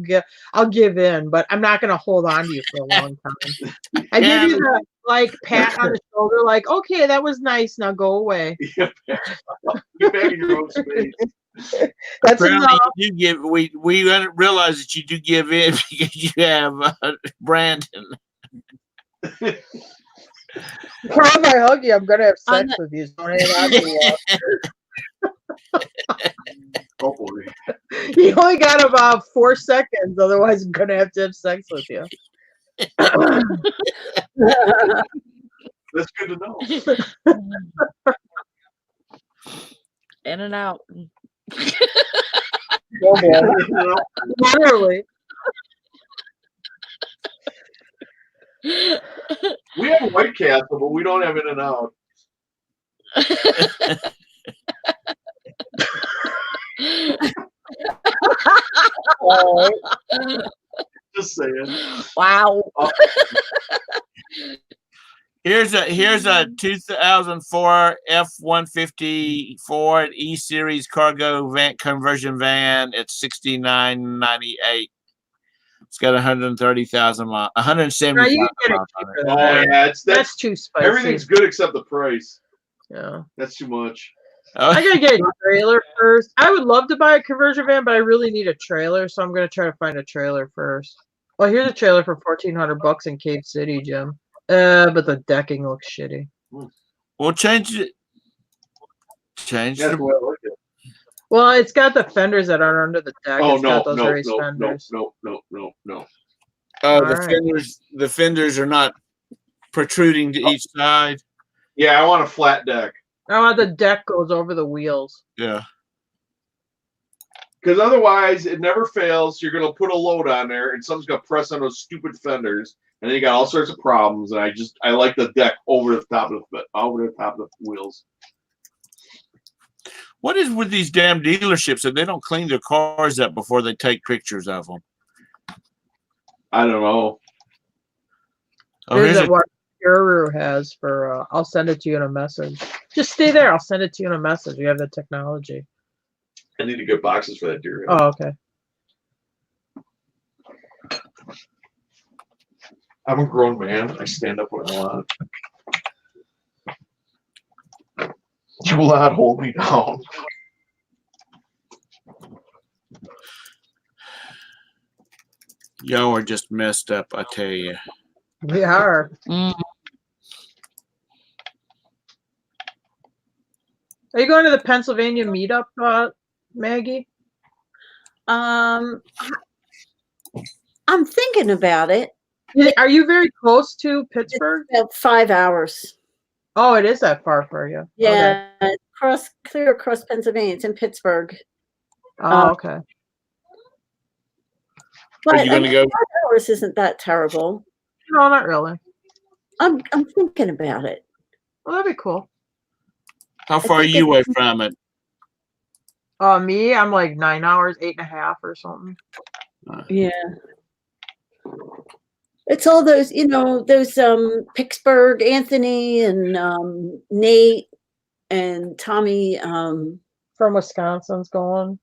give in, but I'm not gonna hold on to you for a long time. I give you the pat on the shoulder, like, okay, that was nice. Now go away. Get back in your own space. That's Apparently enough. you give. We didn't realize that you do give in because you have Brandon. If I hug you, I'm gonna have sex with you. So don't hang on to you. Oh boy. You only got about 4 seconds, otherwise I'm gonna have to have sex with you. That's good to know. In and out. Literally. We have a White Castle, but we don't have In and Out. Just saying. Wow. Here's a 2004 F-150 Ford E-Series cargo van conversion van at $69.98. It's got 130,000 miles, 170,000 Now you get it miles on it. cheaper Oh than that. yeah, That's that's too spicy. everything's good except the price. Yeah. That's too much. I gotta get a trailer first. I would love to buy a conversion van, but I really need a trailer, so I'm gonna try to find a trailer first. Well, here's a trailer for $1,400 in Cave City, Jim. But the decking looks shitty. We'll change it. Change That's the. the way I like it. Well, it's got the fenders that aren't under the deck. Oh It's no, got those no, raised no, no, fenders. no. Oh, All right. the fenders are not protruding to each side. Yeah, I want a flat deck. I want the deck goes over the wheels. Yeah. Because otherwise, it never fails. You're going to put a load on there, and someone's going to press on those stupid fenders, and then you got all sorts of problems. And I like the deck over the top of the wheels. What is with these damn dealerships that they don't clean their cars up before they take pictures of them? I don't know. Oh, Here's here's a, what Guru has for. I'll send it to you in a message. Just stay there. I'll send it to you in a message. You have the technology. I need to get boxes for that deer. Oh, okay. I'm a grown man. I stand up when I want. You will not hold me down. y'all are just messed up, I tell you. We are. Mm. Are you going to the Pennsylvania meetup, Maggie? I'm thinking about it. Are you very close to Pittsburgh? About 5 hours. Oh, it is that far for you. Okay. Yeah, clear across Pennsylvania. It's in Pittsburgh. Oh, okay. But you gonna go? 5 hours isn't that terrible. No, not really. I'm thinking about it. Well, that'd be cool. How far are you away from it? Me, I'm like 9 hours, 8.5 or something. Yeah. It's all those, those Pittsburgh, Anthony and Nate and Tommy. From Wisconsin's going.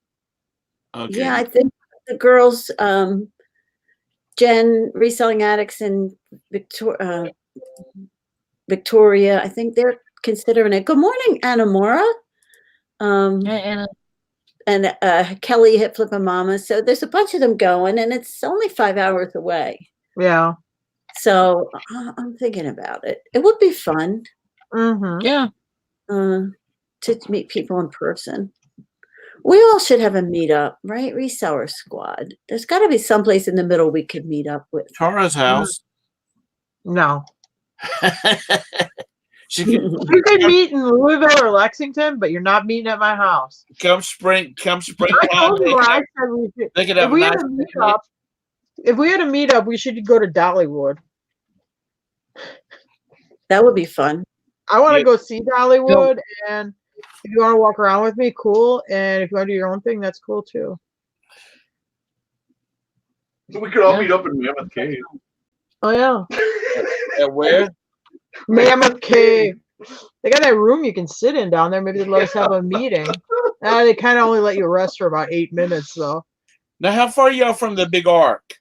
Okay. Yeah, I think the girls, Jen, Reselling Addicts, and Victoria, I think they're considering it. Good morning, Anamora. And And Kelly hit Flippin' Mama. So there's a bunch of them going, and it's only 5 hours away. Yeah. So I'm thinking about it. It would be fun Mm-hmm. yeah, to meet people in person. We all should have a meetup, right? Reseller squad. There's got to be someplace in the middle we could meet up with. Tara's house. No. She can You can meet in Louisville or Lexington, but you're not meeting at my house. come spring. I told you where I said we should. They could If have a we, nice had a meetup, if we had a meetup, we should go to Dollywood. That would be fun. I want to Yeah. go see Dollywood, and if you want to walk around with me, cool. And if you want to do your own thing, that's cool too. We could all meet up in Mammoth Cave. Oh yeah, At where? Mammoth Cave. They got that room you can sit in down there. Maybe they'd let us have a meeting. They kind of only let you rest for about 8 minutes, though. Now, how far are y'all from the big ark?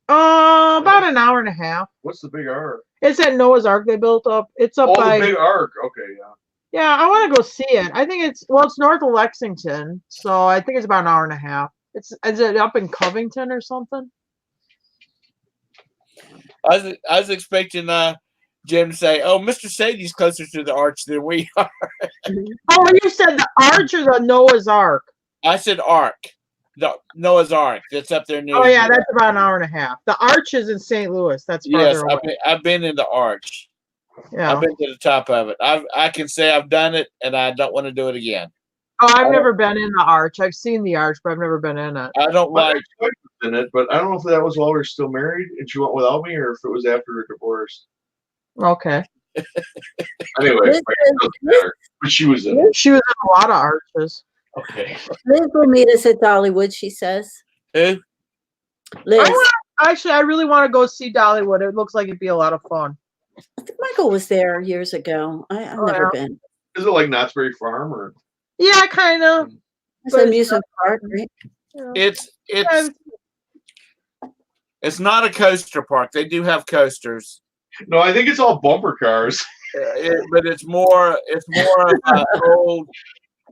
About an hour and a half. What's the big arc? It's that Noah's Ark they built up. It's up Oh, by. the big arc. Okay, yeah. Yeah, I want to go see it. I think it's north of Lexington, so I think it's about an hour and a half. Is it up in Covington or something? I was expecting Jim to say, "Oh, Mr. Sadie's closer to the arch than we are." Oh, you said the Arch or the Noah's Ark? I said ark, the Noah's Ark. That's up there near. Oh yeah, that's about an hour and a half. The Arch is in St. Louis. That's yes. farther away. I've been in the arch. Yeah. I've been to the top of it. I can say I've done it, and I don't want to do it again. Oh, I've never been in the Arch. I've seen the Arch, but I've never been in it. I don't My like. ex-wife was in it, but I don't know if that was while we were still married and she went without me, or if it was after her divorce. Okay. Anyway, Liz, it doesn't matter. But she was in it. She was in a lot of arches. Okay. Liz will meet us at Dollywood, she says. Who? Liz. I really want to go see Dollywood. It looks like it'd be a lot of fun. I think Michael was there years ago. I've Oh, never yeah. been. Is it like Knott's Berry Farm or? Yeah, kind of. It's But an it's amusement park, right? You know. It's not a coaster park. They do have coasters, No, I think it's all bumper cars. but it's more of a old.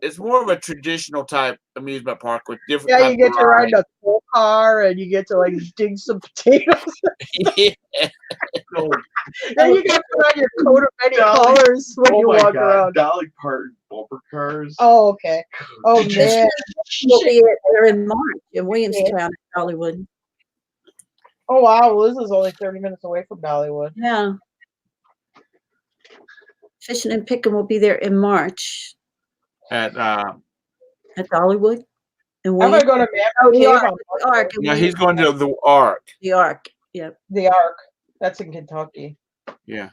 It's more of a traditional type amusement park with different. Yeah, types you get of to ride rides. a coal car and you get to like dig some potatoes. Yeah. And you get to ride your coat of many Dolly. colors when Oh you my walk God, around. Dolly Parton bumper cars. Oh, okay. Oh man. We'll be there in March in Williamstown, at Dollywood. Oh wow, Liz is only 30 minutes away from Dollywood. Yeah. Fishing and Picking will be there in March At at Dollywood. In I'm gonna Williamstown. go to Mammoth Oh, the Cave Ark. on The Ark. in yeah, he's going Williamstown. to the Ark. The Ark. Yep. the Ark. That's in Kentucky. Yeah.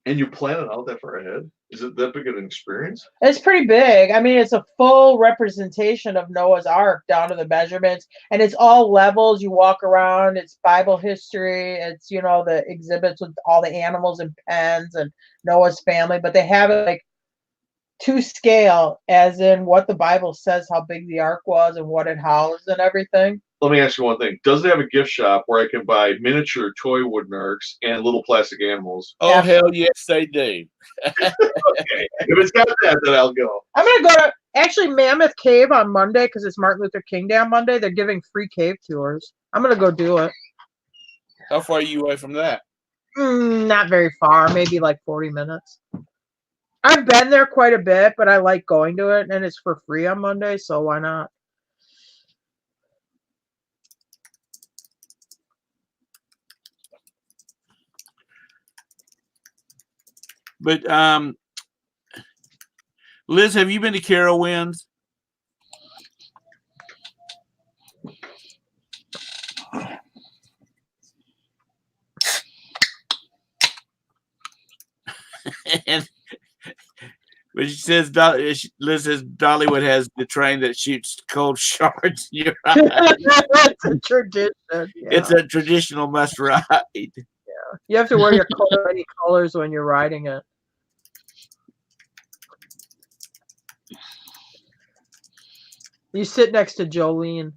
And you plan it out that far ahead? Is it that big of an experience? It's pretty big. I mean, it's a full representation of Noah's Ark down to the measurements, and it's all levels. You walk around. It's Bible history. It's the exhibits with all the animals and pens and Noah's family, but they have it like to scale, as in what the Bible says how big the ark was and what it housed and everything. Let me ask you one thing. Does it have a gift shop where I can buy miniature toy wooden arks and little plastic animals? Oh, hell yes, they do. Okay. If it's got that, then I'll go. I'm gonna go to actually Mammoth Cave on Monday because it's Martin Luther King Day on Monday. They're giving free cave tours. I'm gonna go do it. How far are you away from that? Not very far, maybe like 40 minutes. I've been there quite a bit, but I like going to it, and it's for free on Monday, so why not? But Liz, have you been to Carowinds? And but she says, Liz says Dollywood has the train that shoots cold shards in your eye. It's a tradition. Yeah. It's a traditional must ride. You have to wear your many colors when you're riding it. You sit next to Jolene.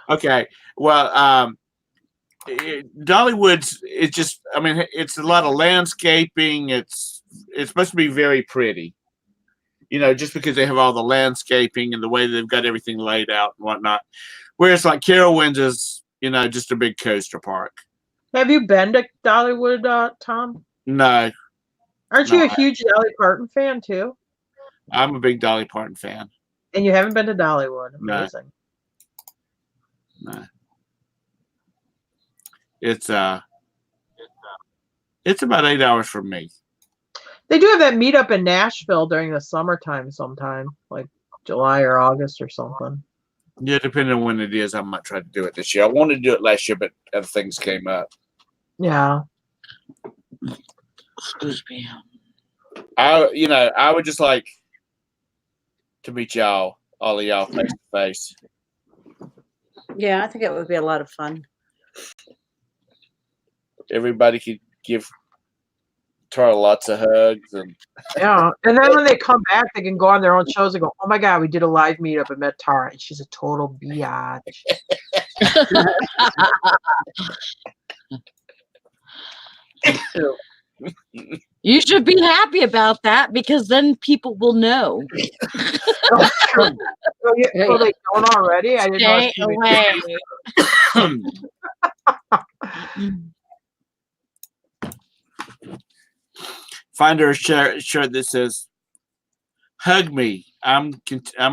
Okay. Well, Dollywood's it's just I mean it's a lot of landscaping. It's supposed to be very pretty. Just because they have all the landscaping and the way they've got everything laid out and whatnot. Whereas like Carowinds is, just a big coaster park. Have you been to Dollywood, Tom? No. Aren't you a huge Dolly Parton fan too? I'm a big Dolly Parton fan. And you haven't been to Dollywood. No. Amazing. No. It's about 8 hours from me. They do have that meetup in Nashville during the summertime sometime, like July or August or something. Yeah, depending on when it is, I might try to do it this year. I wanted to do it last year, but other things came up. Yeah. Excuse me. I would just like to meet all of y'all face to face. Yeah, I think it would be a lot of fun. Everybody could give Tara lots of hugs and Yeah. And then when they come back, they can go on their own shows and go, oh my God, we did a live meetup and met Tara, and she's a total biatch. You should be happy about that because then people will know. So they don't already? I didn't Stay know. away. find her a shirt that says "Hug me." I'm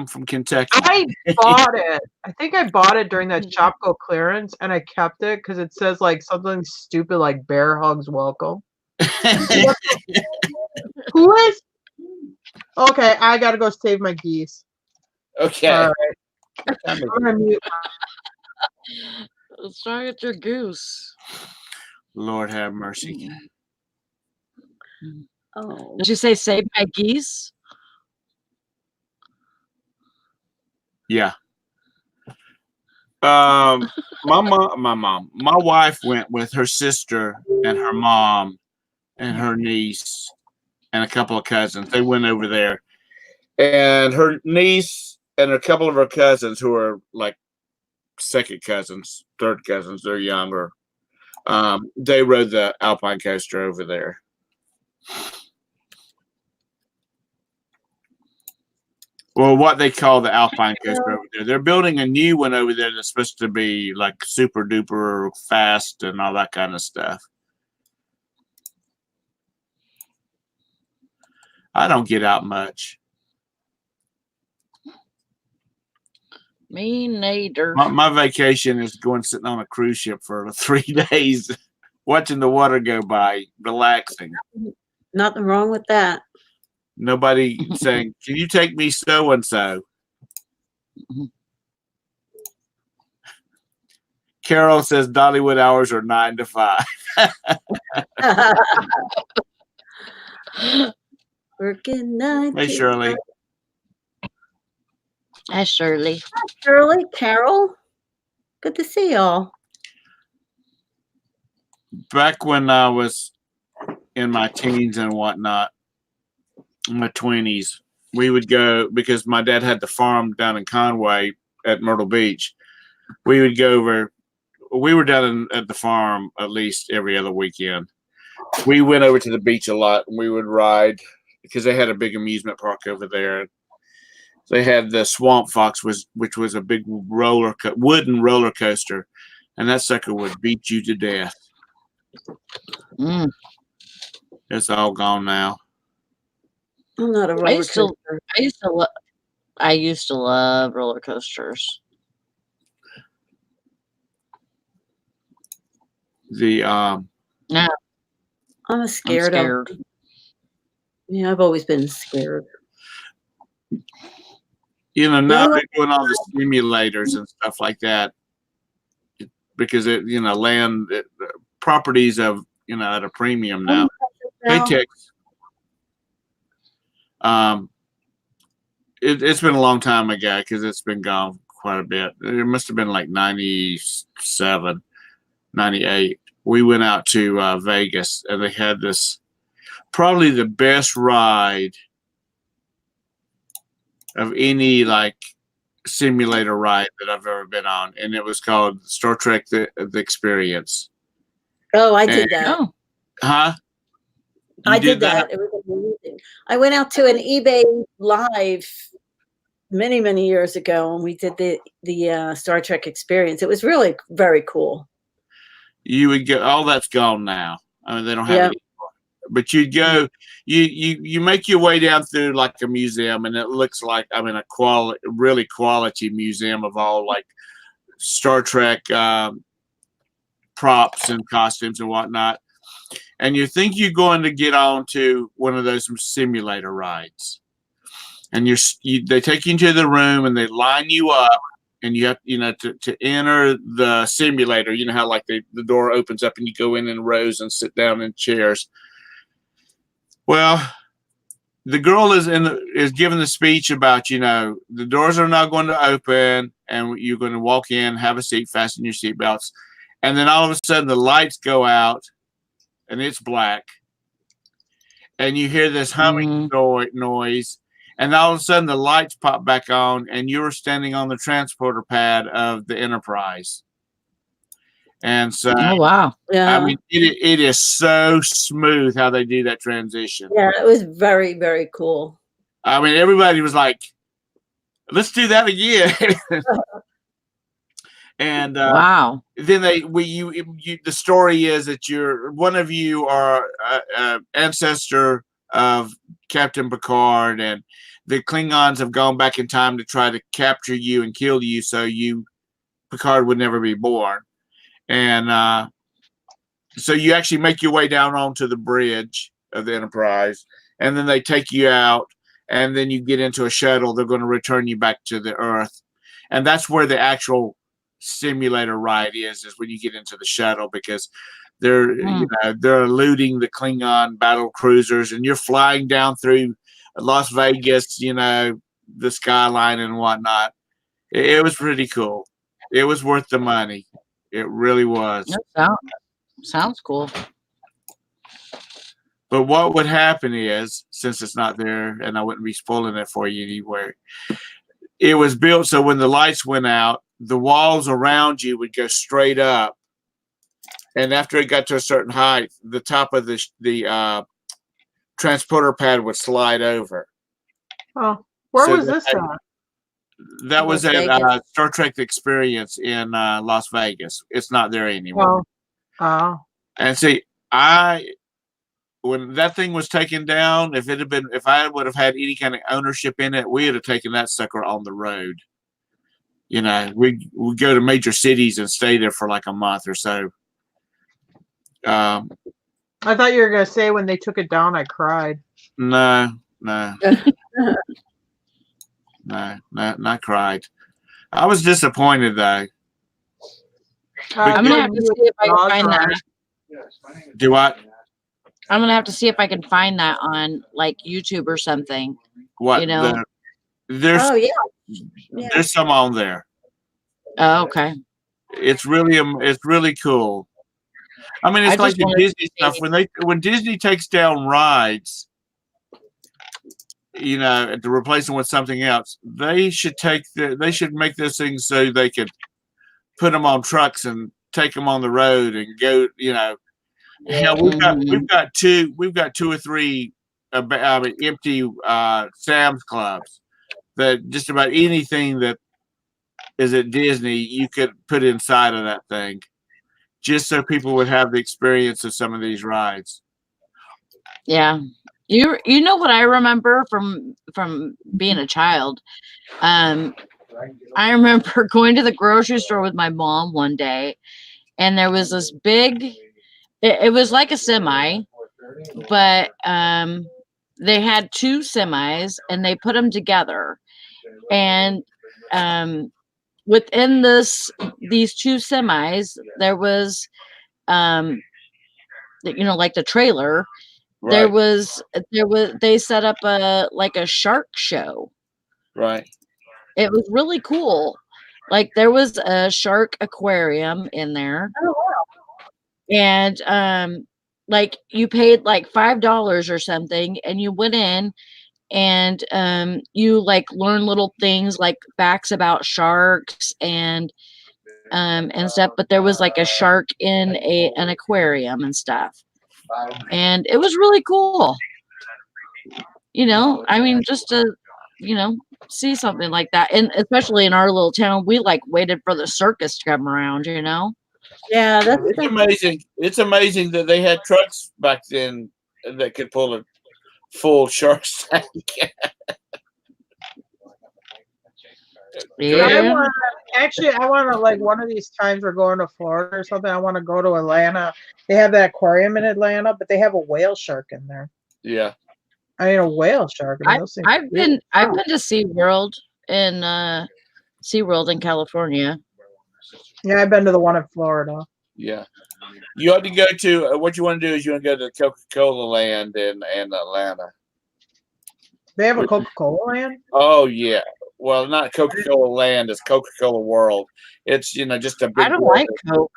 from Kentucky. I bought it. I think I bought it during that shop go clearance, and I kept it because it says like something stupid like "Bear hugs welcome." Who is? Okay, I gotta go save my geese. Okay. All right. I'm gonna mute. Let's try at your goose. Lord have mercy. Oh, Did you say save my geese? Yeah. My wife went with her sister and her mom and her niece and a couple of cousins. They went over there, and her niece and a couple of her cousins, who are like second cousins, third cousins, they're younger. They rode the Alpine coaster over there. Well, what they call the Alpine coaster over there. They're building a new one over there that's supposed to be like super duper fast and all that kind of stuff. I don't get out much. Me neither. My vacation is going sitting on a cruise ship for 3 days, watching the water go by, relaxing. Nothing wrong with that. Nobody saying, "Can you take me so and so?" Carol says Dollywood hours are 9 to 5. Working 9 Hey, to Shirley. 5. Hi, Shirley. Hi, Shirley, Carol. Good to see y'all. Back when I was in my teens and whatnot, my 20s, we would go, because my dad had the farm down in Conway at Myrtle Beach. We would go over. We were down at the farm at least every other weekend. We went over to the beach a lot, and we would ride, because they had a big amusement park over there. They had the Swamp Fox, which was a big wooden roller coaster, and that sucker would beat you to death. Mm. It's all gone now. I'm not a I roller used to. coaster. I used to love roller coasters. The No, I'm I'm scared of. scared. Yeah, I've always been scared. now only they're doing all the simulators and stuff like that, because properties of at a premium now. Hey, Tex. It's been a long time ago, because it's been gone quite a bit. It must have been like 97, 98. We went out to Vegas, and they had this, probably the best ride of any like simulator ride that I've ever been on, and it was called Star Trek: The Experience. Oh, I did that. Oh, Huh? You I did that. It was amazing. I went out to an eBay Live many, many years ago, and we did the Star Trek Experience. It was really very cool. You would go. All that's gone now. I mean, they don't have it anymore. But you'd go. You make your way down through like a museum, and it looks like a really quality museum of all like Star Trek props and costumes and whatnot. And you think you're going to get on to one of those simulator rides, and they take you into the room, and they line you up, and you have to enter the simulator. You know how like the door opens up and you go in rows and sit down in chairs. Well, the girl is giving the speech about the doors are not going to open, and you're going to walk in, have a seat, fasten your seatbelts, and then all of a sudden the lights go out, and it's black, and you hear this humming noise, and all of a sudden the lights pop back on, and you're standing on the transporter pad of the Enterprise. And so, oh wow. Yeah. I mean, it is so smooth how they do that transition. Yeah, it was very, very cool. I mean, everybody was like, let's do that again. And Wow. then the story is that one of you are ancestor of Captain Picard, and the Klingons have gone back in time to try to capture you and kill you, so Picard would never be born. And so you actually make your way down onto the bridge of the Enterprise, and then they take you out, and then you get into a shuttle. They're going to return you back to the Earth, and that's where the actual simulator ride is when you get into the shuttle, because they're they're eluding the Klingon battle cruisers, and you're flying down through Las Vegas, the skyline and whatnot. It was pretty cool. It was worth the money. It really was. That sounds cool. But what would happen is, since it's not there, and I wouldn't be spoiling it for you anywhere, it was built so when the lights went out, the walls around you would go straight up, and after it got to a certain height, the top of the transporter pad would slide over. Oh, where So was this at? That was Las at Vegas. Star Trek Experience in Las Vegas. It's not there anymore. Oh, And see, when that thing was taken down, if I would have had any kind of ownership in it, we would have taken that sucker on the road. You know, we go to major cities and stay there for like a month or so. I thought you were gonna say when they took it down, I cried. No, not cried. I was disappointed though. I'm gonna have to see if I can find that. Do I? I'm gonna have to see if I can find that on like YouTube or something. What? You know? There's Oh yeah. there's some on there. Oh, okay. It's really cool. I mean, it's I like just the wanted to Disney stuff. When Disney takes down rides, you know, to replace them with something else, they should make those things so they could put them on trucks and take them on the road and go. You know, hell, we've got two or three empty Sam's Clubs that just about anything that is at Disney you could put inside of that thing, just so people would have the experience of some of these rides. Yeah. You know what I remember from being a child? I remember going to the grocery store with my mom one day, and there was this big it was like a semi, but they had two semis and they put them together, and within these two semis there was you know, like the trailer. Right. There was they set up a shark show. Right. It was really cool. Like there was a shark aquarium in there. Oh wow. And like you paid like $5 or something, and you went in and you like learn little things like facts about sharks and stuff, but there was like a shark in an aquarium and stuff. And it was really cool. You know, I mean, just to, you know, see something like that. And especially in our little town, we like waited for the circus to come around, you know? Yeah, It's amazing. It's amazing that they had trucks back then that could pull a full shark tank. Yeah. I want to like one of these times we're going to Florida or something. I want to go to Atlanta. They have that aquarium in Atlanta, but they have a whale shark in there. Yeah. I mean, a whale shark. I mean, those things are I've been to SeaWorld in California. Yeah, I've been to the one in Florida. Yeah. You ought to go to what you want to do is you want to go to Coca-Cola Land in Atlanta. They have a Coca-Cola land? Oh yeah. Well, not Coca-Cola Land, it's Coca-Cola World. It's, you know, just a big I don't like Coke.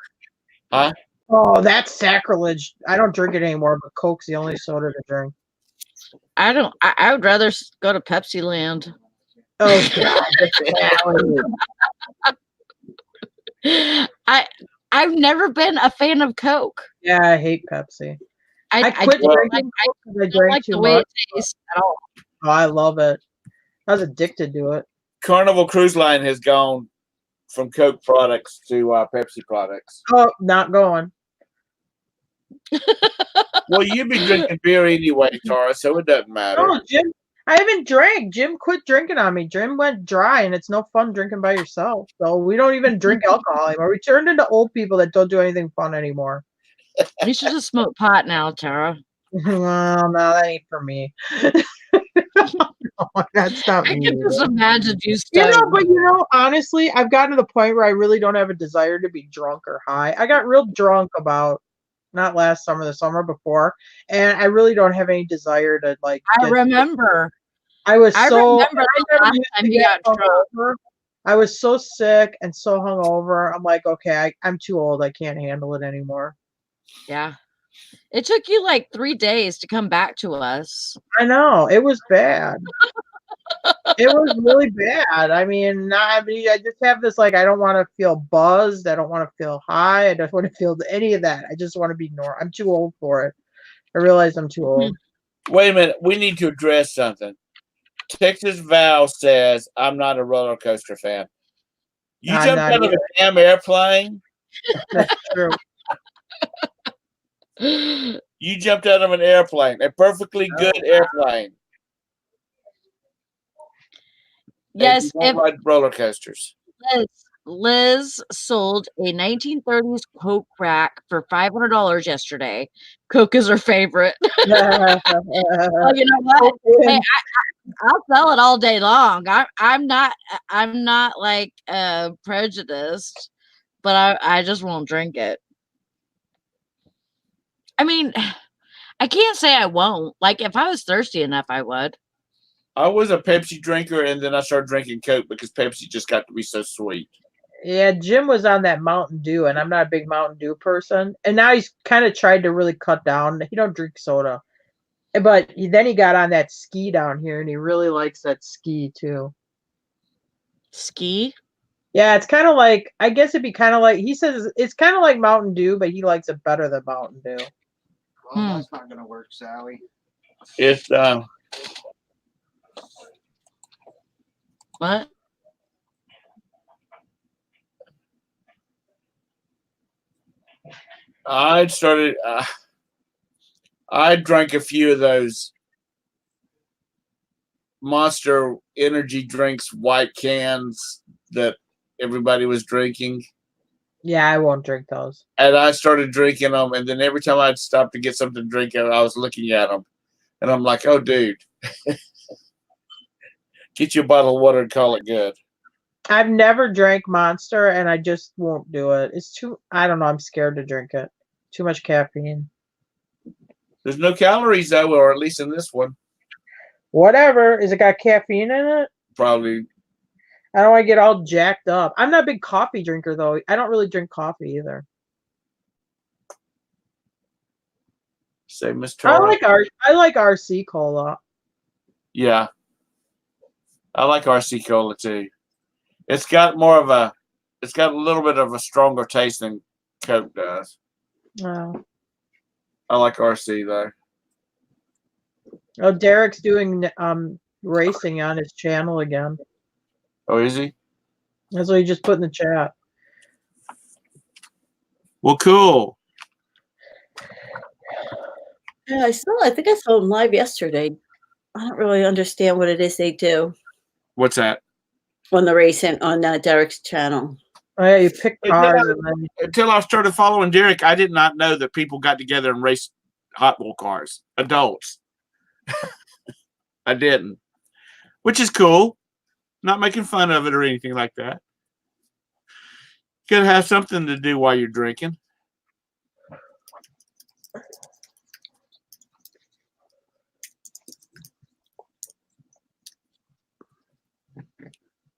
Huh? Oh, that's sacrilege. I don't drink it anymore, but Coke's the only soda to drink. I would rather go to Pepsi Land. Oh God. I've never been a fan of Coke. Yeah, I hate Pepsi. I quit don't drinking Coke because I don't drank like too the way much. it tastes at all. Oh, I love it. I was addicted to it. Carnival Cruise Line has gone from Coke products to Pepsi products. Oh, not going. Well, you've been drinking beer anyway, Tara, so it doesn't matter. No, Jim, I haven't drank. Jim quit drinking on me. Jim went dry, and it's no fun drinking by yourself. So we don't even drink alcohol anymore. We turned into old people that don't do anything fun anymore. You should just smoke pot now, Tara. Well, no, that ain't for me. That's not I me. can just imagine you But honestly, I've gotten to the point where I really don't have a desire to be drunk or high. I got real drunk about not last summer, the summer before, and I really don't have any desire to like. I remember. I was I so. remember the last time you got drunk. I was so sick and so hungover. I'm like, okay, I'm too old. I can't handle it anymore. Yeah. It took you like 3 days to come back to us. I know it was bad. It was really bad. I mean, I just have this like I don't want to feel buzzed. I don't want to feel high. I don't want to feel any of that. I just want to be normal. I'm too old for it. I realize I'm too old. Wait a minute. We need to address something. Texas Val says, I'm not a roller coaster fan. You I'm jumped not out of either. a damn airplane. That's true. You jumped out of an airplane, a perfectly good airplane. Yes, And you if don't ride roller coasters. Liz sold a 1930s Coke rack for $500 yesterday. Coke is her favorite. Well, you know what? Hey, I'll sell it all day long. I'm not like prejudiced, but I just won't drink it. I mean, I can't say I won't. Like if I was thirsty enough, I would. I was a Pepsi drinker, and then I started drinking Coke because Pepsi just got to be so sweet. Yeah, Jim was on that Mountain Dew, and I'm not a big Mountain Dew person. And now he's kind of tried to really cut down. He don't drink soda, but then he got on that ski down here, and he really likes that ski too. Ski? Yeah, it's kind of like I guess it'd be kind of like he says it's kind of like Mountain Dew, but he likes it better than Mountain Dew. Well, that's not going to work, Sally. It's What? I started. I drank a few of those Monster energy drinks, white cans that everybody was drinking. Yeah, I won't drink those. And I started drinking them, and then every time I'd stop to get something to drink, I was looking at them, and I'm like, "Oh, dude, get you a bottle of water and call it good." I've never drank Monster, and I just won't do it. It's too. I don't know. I'm scared to drink it. Too much caffeine. There's no calories though, or at least in this one. Whatever. Is it got caffeine in it? Probably. I don't want to get all jacked up. I'm not a big coffee drinker though. I don't really drink coffee either. Say, Miss Tara. I like RC cola. Yeah, I like RC cola too. It's got a little bit of a stronger taste than Coke does. Oh. I like RC though. Oh, Derek's doing racing on his channel again. Oh, is he? That's what he just put in the chat. Well, cool. Yeah, I think I saw him live yesterday. I don't really understand what it is they do What's that? on the racing on Derek's channel. Oh yeah, you pick cars and then Until I started following Derek, I did not know that people got together and raced Hot Wheel cars. Adults. I didn't. Which is cool. Not making fun of it or anything like that. You gotta have something to do while you're drinking.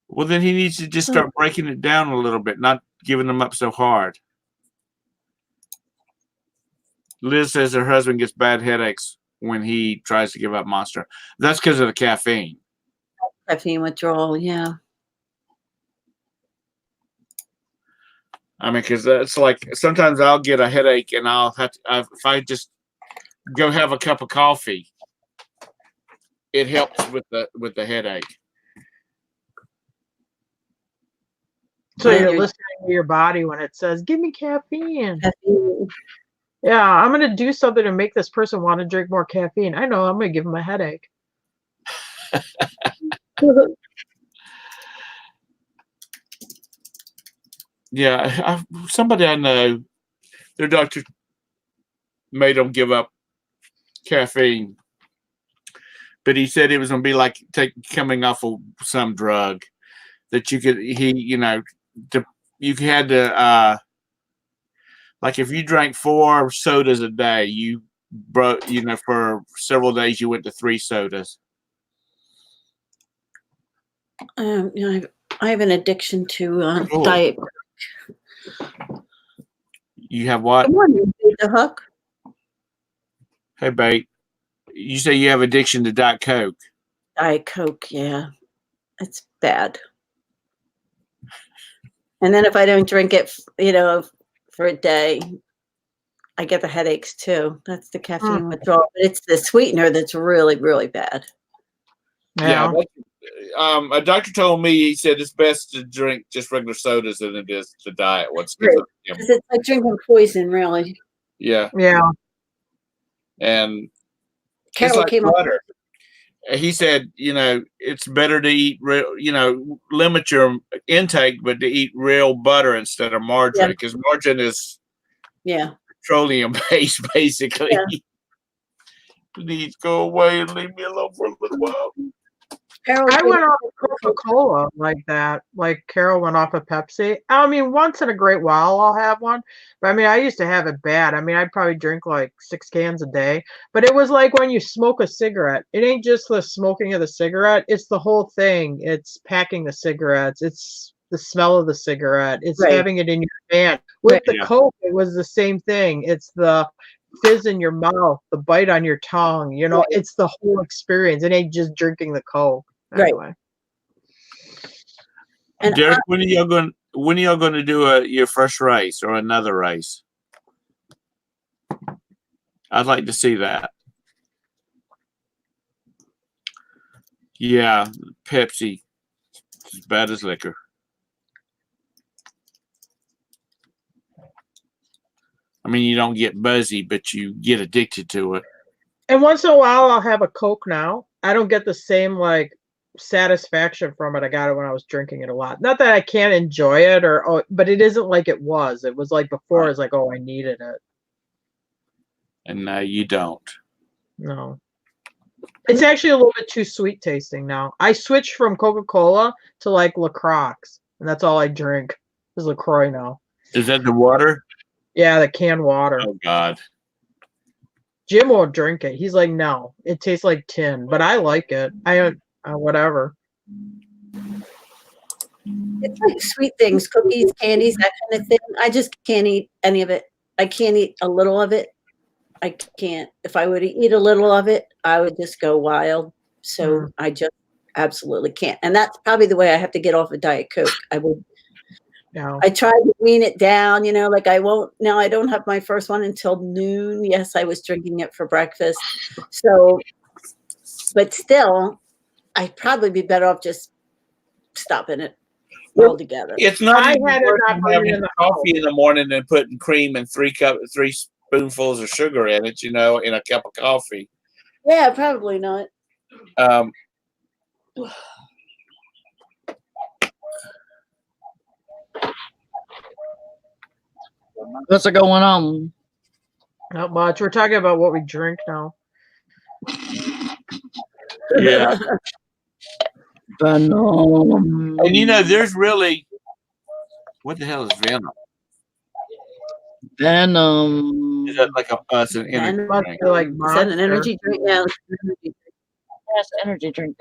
Well, then he needs to just start breaking it down a little bit, not giving them up so hard. Liz says her husband gets bad headaches when he tries to give up Monster. That's because of the caffeine. Caffeine withdrawal, yeah. I mean, because it's like sometimes I'll get a headache and I'll have to, if I just go have a cup of coffee, it helps with the headache. so you're listening to your body when it says, "Give me caffeine." Yeah, I'm gonna do something to make this person want to drink more caffeine. I know I'm gonna give them a headache. Yeah, somebody I know, their doctor made them give up caffeine, but he said it was going to be like coming off of some drug that you could. You had to like if you drank 4 sodas a day, you broke. For several days you went to 3 sodas. I I have an addiction to Cool. Diet. You have what? Good morning, the hook. Hey, babe. You say you have addiction to Diet Coke. Diet Coke, yeah. It's bad. And then if I don't drink it, for a day, I get the headaches too. That's the caffeine withdrawal. But it's the sweetener that's really, really bad. Yeah. A doctor told me, he said it's best to drink just regular sodas than it is the diet ones. Right. It's like drinking poison, really. Yeah. Yeah. And Carol it's like came butter. He said, it's better to eat limit your intake, but to eat real butter instead of margarine, because margarine is petroleum based, basically. Yeah. Please go away and leave me alone for a little while. I went off of Coca-Cola like that. Like Carol went off of Pepsi. I mean, once in a great while I'll have one. But I mean, I used to have it bad. I mean, I'd probably drink like 6 cans a day. But it was like when you smoke a cigarette. It ain't just the smoking of the cigarette. It's the whole thing. It's packing the cigarettes. It's the smell of the cigarette. It's having it in your hand. With the Coke, it was the same thing. It's the fizz in your mouth, the bite on your tongue. It's the whole experience. It ain't just drinking the Coke. Anyway. And Derek, when are y'all going to do your first race or another race? I'd like to see that. Yeah, Pepsi, it's as bad as liquor. I mean, you don't get buzzy, but you get addicted to it. And once in a while, I'll have a Coke now. I don't get the same satisfaction from it. I got it when I was drinking it a lot. Not that I can't enjoy it but it isn't like it was. It was like before. It's like, oh, I needed it. And now you don't. No. It's actually a little bit too sweet tasting now. I switched from Coca-Cola to like LaCroix, and that's all I drink is LaCroix now. Is that the water? Yeah, the canned water. Oh God. Jim won't drink it. He's like, no, it tastes like tin, but I like it. Whatever. It's like sweet things, cookies, candies, that kind of thing. I just can't eat any of it. I can't eat a little of it. I can't. If I were to eat a little of it, I would just go wild. So I just absolutely can't. And that's probably the way I have to get off of Diet Coke. I would. No. I tried to wean it down, like I won't. Now I don't have my first one until noon. Yes, I was drinking it for breakfast. So, but still, I'd probably be better off just stopping it altogether. It's not I even had it worth not burning having in the coffee in the morning and putting cream and 3 spoonfuls of sugar in it, in a cup of coffee. Yeah, probably not. What's going on? Not much. We're talking about what we drink now. Yeah. Venom. And there's really, what the hell is Venom? Venom. Is that like it's an energy Must drink? be like Is that an energy drink? Yeah. Yes, energy drink.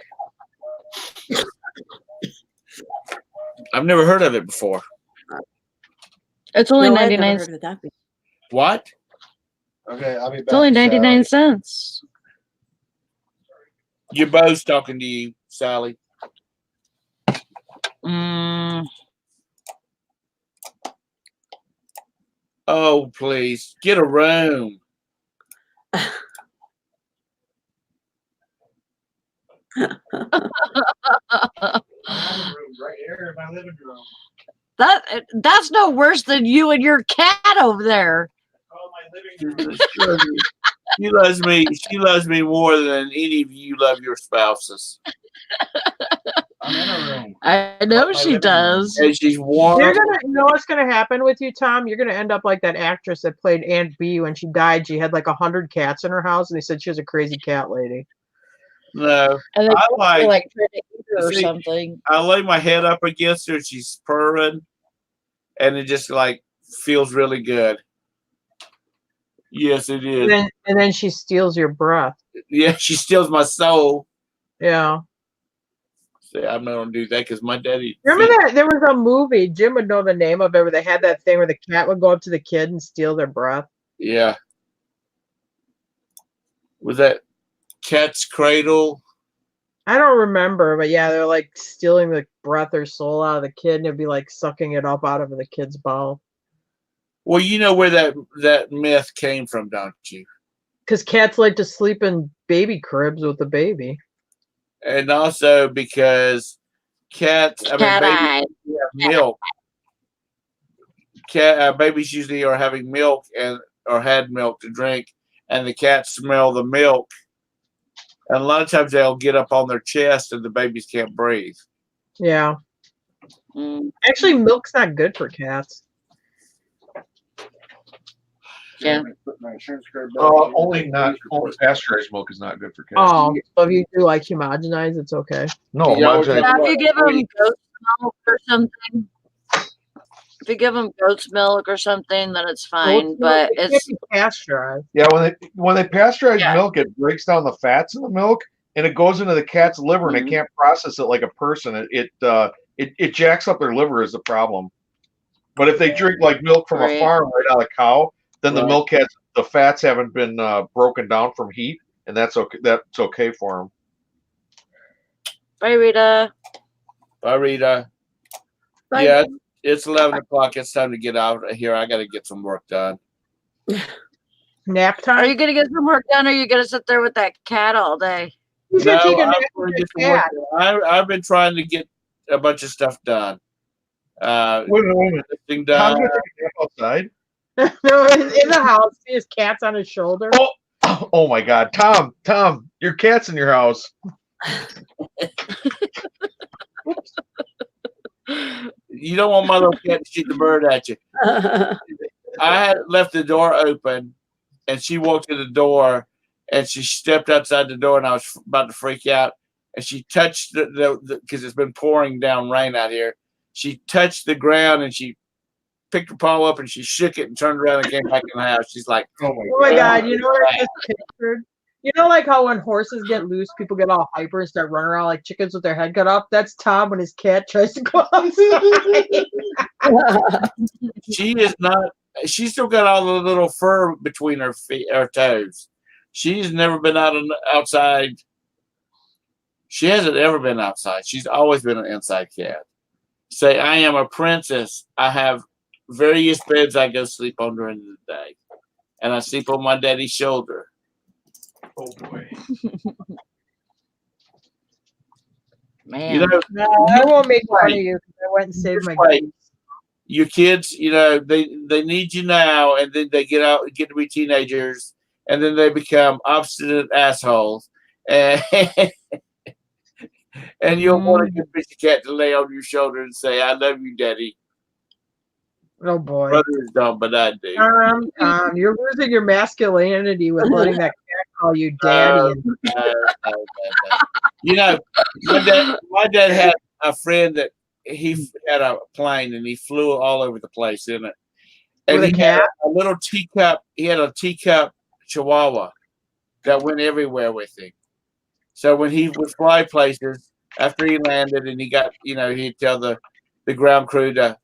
I've never heard of it before. It's only No, I've 99 never cents. heard of that before. What? Okay, I'll be back. It's only 99 cents. Your beau's talking to you, Sally. Oh, please get a room. Right here in my living room. That's no worse than you and your cat over there. Oh, my living room. She loves me. She loves me more than any of you love your spouses. I'm in a room. I know she does. And she's warm. You know what's gonna happen with you, Tom? You're gonna end up like that actress that played Aunt Bee. When she died, she had like 100 cats in her house, and they said she was a crazy cat lady. No, And they I like like trying to eat her or see, something. I lay my head up against her. She's purring, and it just feels really good. Yes, it is. And then she steals your breath. Yeah, she steals my soul. Yeah. See, I'm not gonna do that because my daddy. Remember that there was a movie, Jim would know the name of it, where they had that thing where the cat would go up to the kid and steal their breath. Yeah. Was that Cat's Cradle? I don't remember, but yeah, they're like stealing the breath or soul out of the kid, and it'd be like sucking it up out of the kid's mouth. Well, you know where that myth came from, don't you? Because cats like to sleep in baby cribs with the baby. And also because cats, Cat babies eye. have milk. Babies usually are having milk or had milk to drink, and the cats smell the milk. And a lot of times they'll get up on their chest, and the babies can't breathe. Yeah. Mm, Actually, milk's not good for cats. yeah. Only pasteurized milk is not good for cats. Oh, so if you do like homogenized, it's okay. No, Yeah, homogenized- Now, if you give them goat's milk or something, if you give them goat's milk or something, then it's fine. Goat's But milk, it can't it's be pasteurized. Yeah, when they pasteurize Yeah. milk, it breaks down the fats in the milk and it goes into the cat's liver and Mhm. it can't process it like a person. It jacks up their liver is the problem. But if they drink like milk from a Right. farm right out of a cow, then the Right. milk has the fats haven't been broken down from heat, and that's okay. That's okay for them. bye, Rita. Bye, Rita. Bye. Yeah, it's 11 o'clock. It's time to get out of here. I got to get some work done. Nap Are time? you gonna get some work done, or are you gonna sit there with that cat all day? You should take a I'm nap gonna with get your some work cat. done. I've been trying to get a bunch of stuff done. Wait a minute. Listing Tom's done. gonna take a nap outside. No, in the house. His cat's on his shoulder. Oh my God, Tom, your cat's in your house. You don't want my little cat to shoot the bird at you. I had left the door open, and she walked to the door, and she stepped outside the door, and I was about to freak out. And she touched the because it's been pouring down rain out here. She touched the ground, and she picked her paw up, and she shook it and turned around and came back in the house. She's like, Oh Oh my God! You know what I just pictured? You know, like how when horses get loose, people get all hyper and start running around like chickens with their head cut off. That's Tom when his cat tries to go outside. she is not. She's still got all the little fur between her feet, her toes. She's never been outside. She hasn't ever been outside. She's always been an inside cat. Say, I am a princess. I have various beds I go sleep on during the day, and I sleep on my daddy's shoulder. Oh boy. Man, You know, No, I won't make fun of you because I went and saved my Right. goose. your kids, you know, they need you now, and then they get to be teenagers, and then they become obstinate assholes, and and you'll want a good piece of cat to lay on your shoulder and say, "I love you, Daddy." Oh boy. Brothers don't, but I do. You're losing your masculinity with letting that cat call you daddy. You know, my dad had a friend that he had a plane and he flew all over the place in it. And With a he had cat? a little teacup. He had a teacup Chihuahua that went everywhere with him. So when he would fly places, after he landed and he got, he'd tell the ground crew to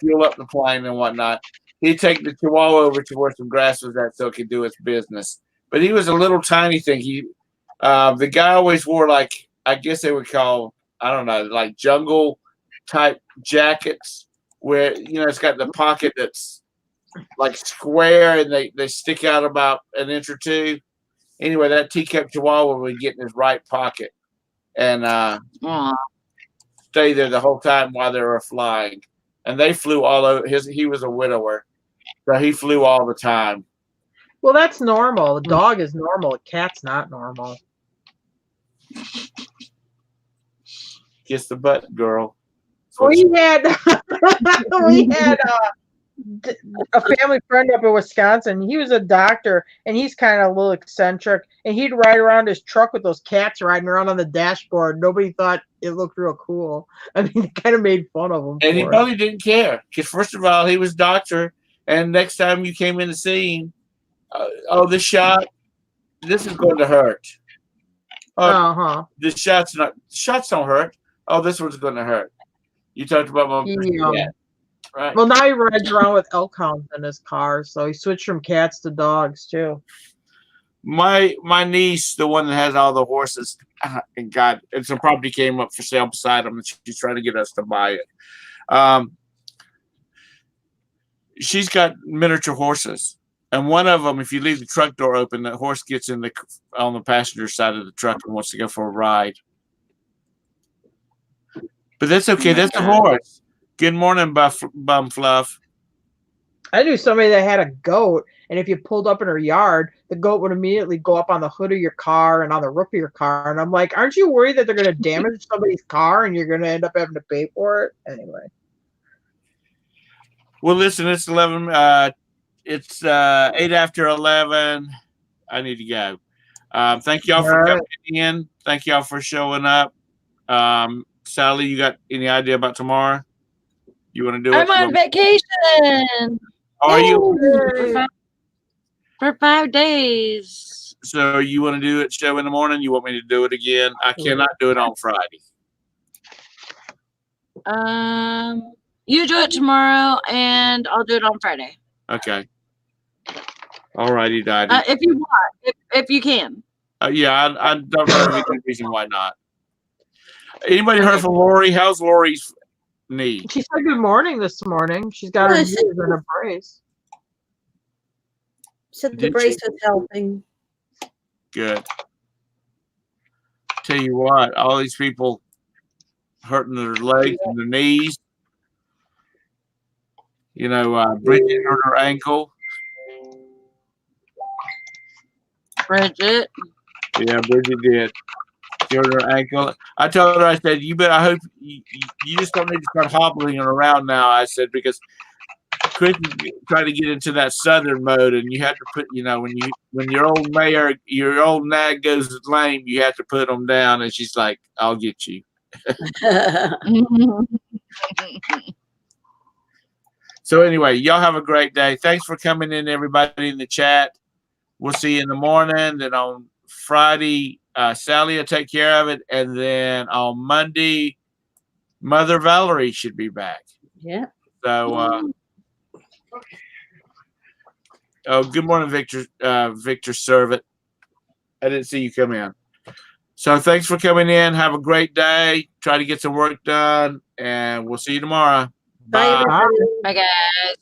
fuel up the plane and whatnot. He'd take the Chihuahua over to where some grass was at so it could do its business. But he was a little tiny thing. The guy always wore, like, I guess they would call, I don't know, like jungle type jackets where, it's got the pocket that's like square and they stick out about an inch or two. Anyway, that teacup Chihuahua would get in his right pocket and aw, stay there the whole time while they were flying. And they flew all over. He was a widower, so he flew all the time. Well, that's normal. A dog is normal. A cat's not normal. Kiss the butt, girl. We had a family friend up in Wisconsin. He was a doctor, and he's kind of a little eccentric. And he'd ride around his truck with those cats riding around on the dashboard. Nobody thought it looked real cool. I mean, they kind of made fun of him. And he for it. probably didn't care because, first of all, he was doctor. And next time you came in to see him, this shot, this is going to hurt. Oh, Uh-huh. the shots don't hurt. Oh, this one's going to hurt. You talked about my Yeah. right? Well, now he rides around with elk hounds in his car, so he switched from cats to dogs too. My niece, the one that has all the horses, and some property came up for sale beside him, and she's trying to get us to buy it. She's got miniature horses, and one of them, if you leave the truck door open, the horse gets on the passenger side of the truck and wants to go for a ride. But that's okay. That's a horse. Good morning, Bum Fluff. I knew somebody that had a goat, and if you pulled up in her yard, the goat would immediately go up on the hood of your car and on the roof of your car. And I'm like, aren't you worried that they're going to damage somebody's car and you're going to end up having to pay for it? Anyway. Well, listen, it's 11. It's 8 after 11. I need to go. Thank y'all for coming in. Thank y'all for showing up. Sally, you got any idea about tomorrow? You want to do it? I'm on vacation. Are you? For 5 days. So you want to do it show in the morning? You want me to do it again? I cannot do it on Friday. You do it tomorrow, and I'll do it on Friday. Okay. All righty, Daddy. If you want, if you can. Yeah, I don't know any reason why not. Anybody heard from Lori? How's Lori's knee? She said good morning this morning. She's got her knees in a brace. Said the brace was helping. Good. Tell you what, all these people hurting their legs and their knees. You know, Bridget hurt her ankle. Bridget. Yeah, Bridget did. She hurt her ankle. I told her, I said, I hope you just don't need to start hobbling around now. I said, because Chris is trying to get into that southern mode, and you have to put, when your old nag goes lame, you have to put them down. And she's like, I'll get you. So anyway, y'all have a great day. Thanks for coming in, everybody in the chat. We'll see you in the morning. Then on Friday, Sally will take care of it. And then on Monday, Mother Valerie should be back. Yeah. So, good morning, Victor Servant. I didn't see you come in. So thanks for coming in. Have a great day. Try to get some work done, and we'll see you tomorrow. Bye, everybody. Bye, guys.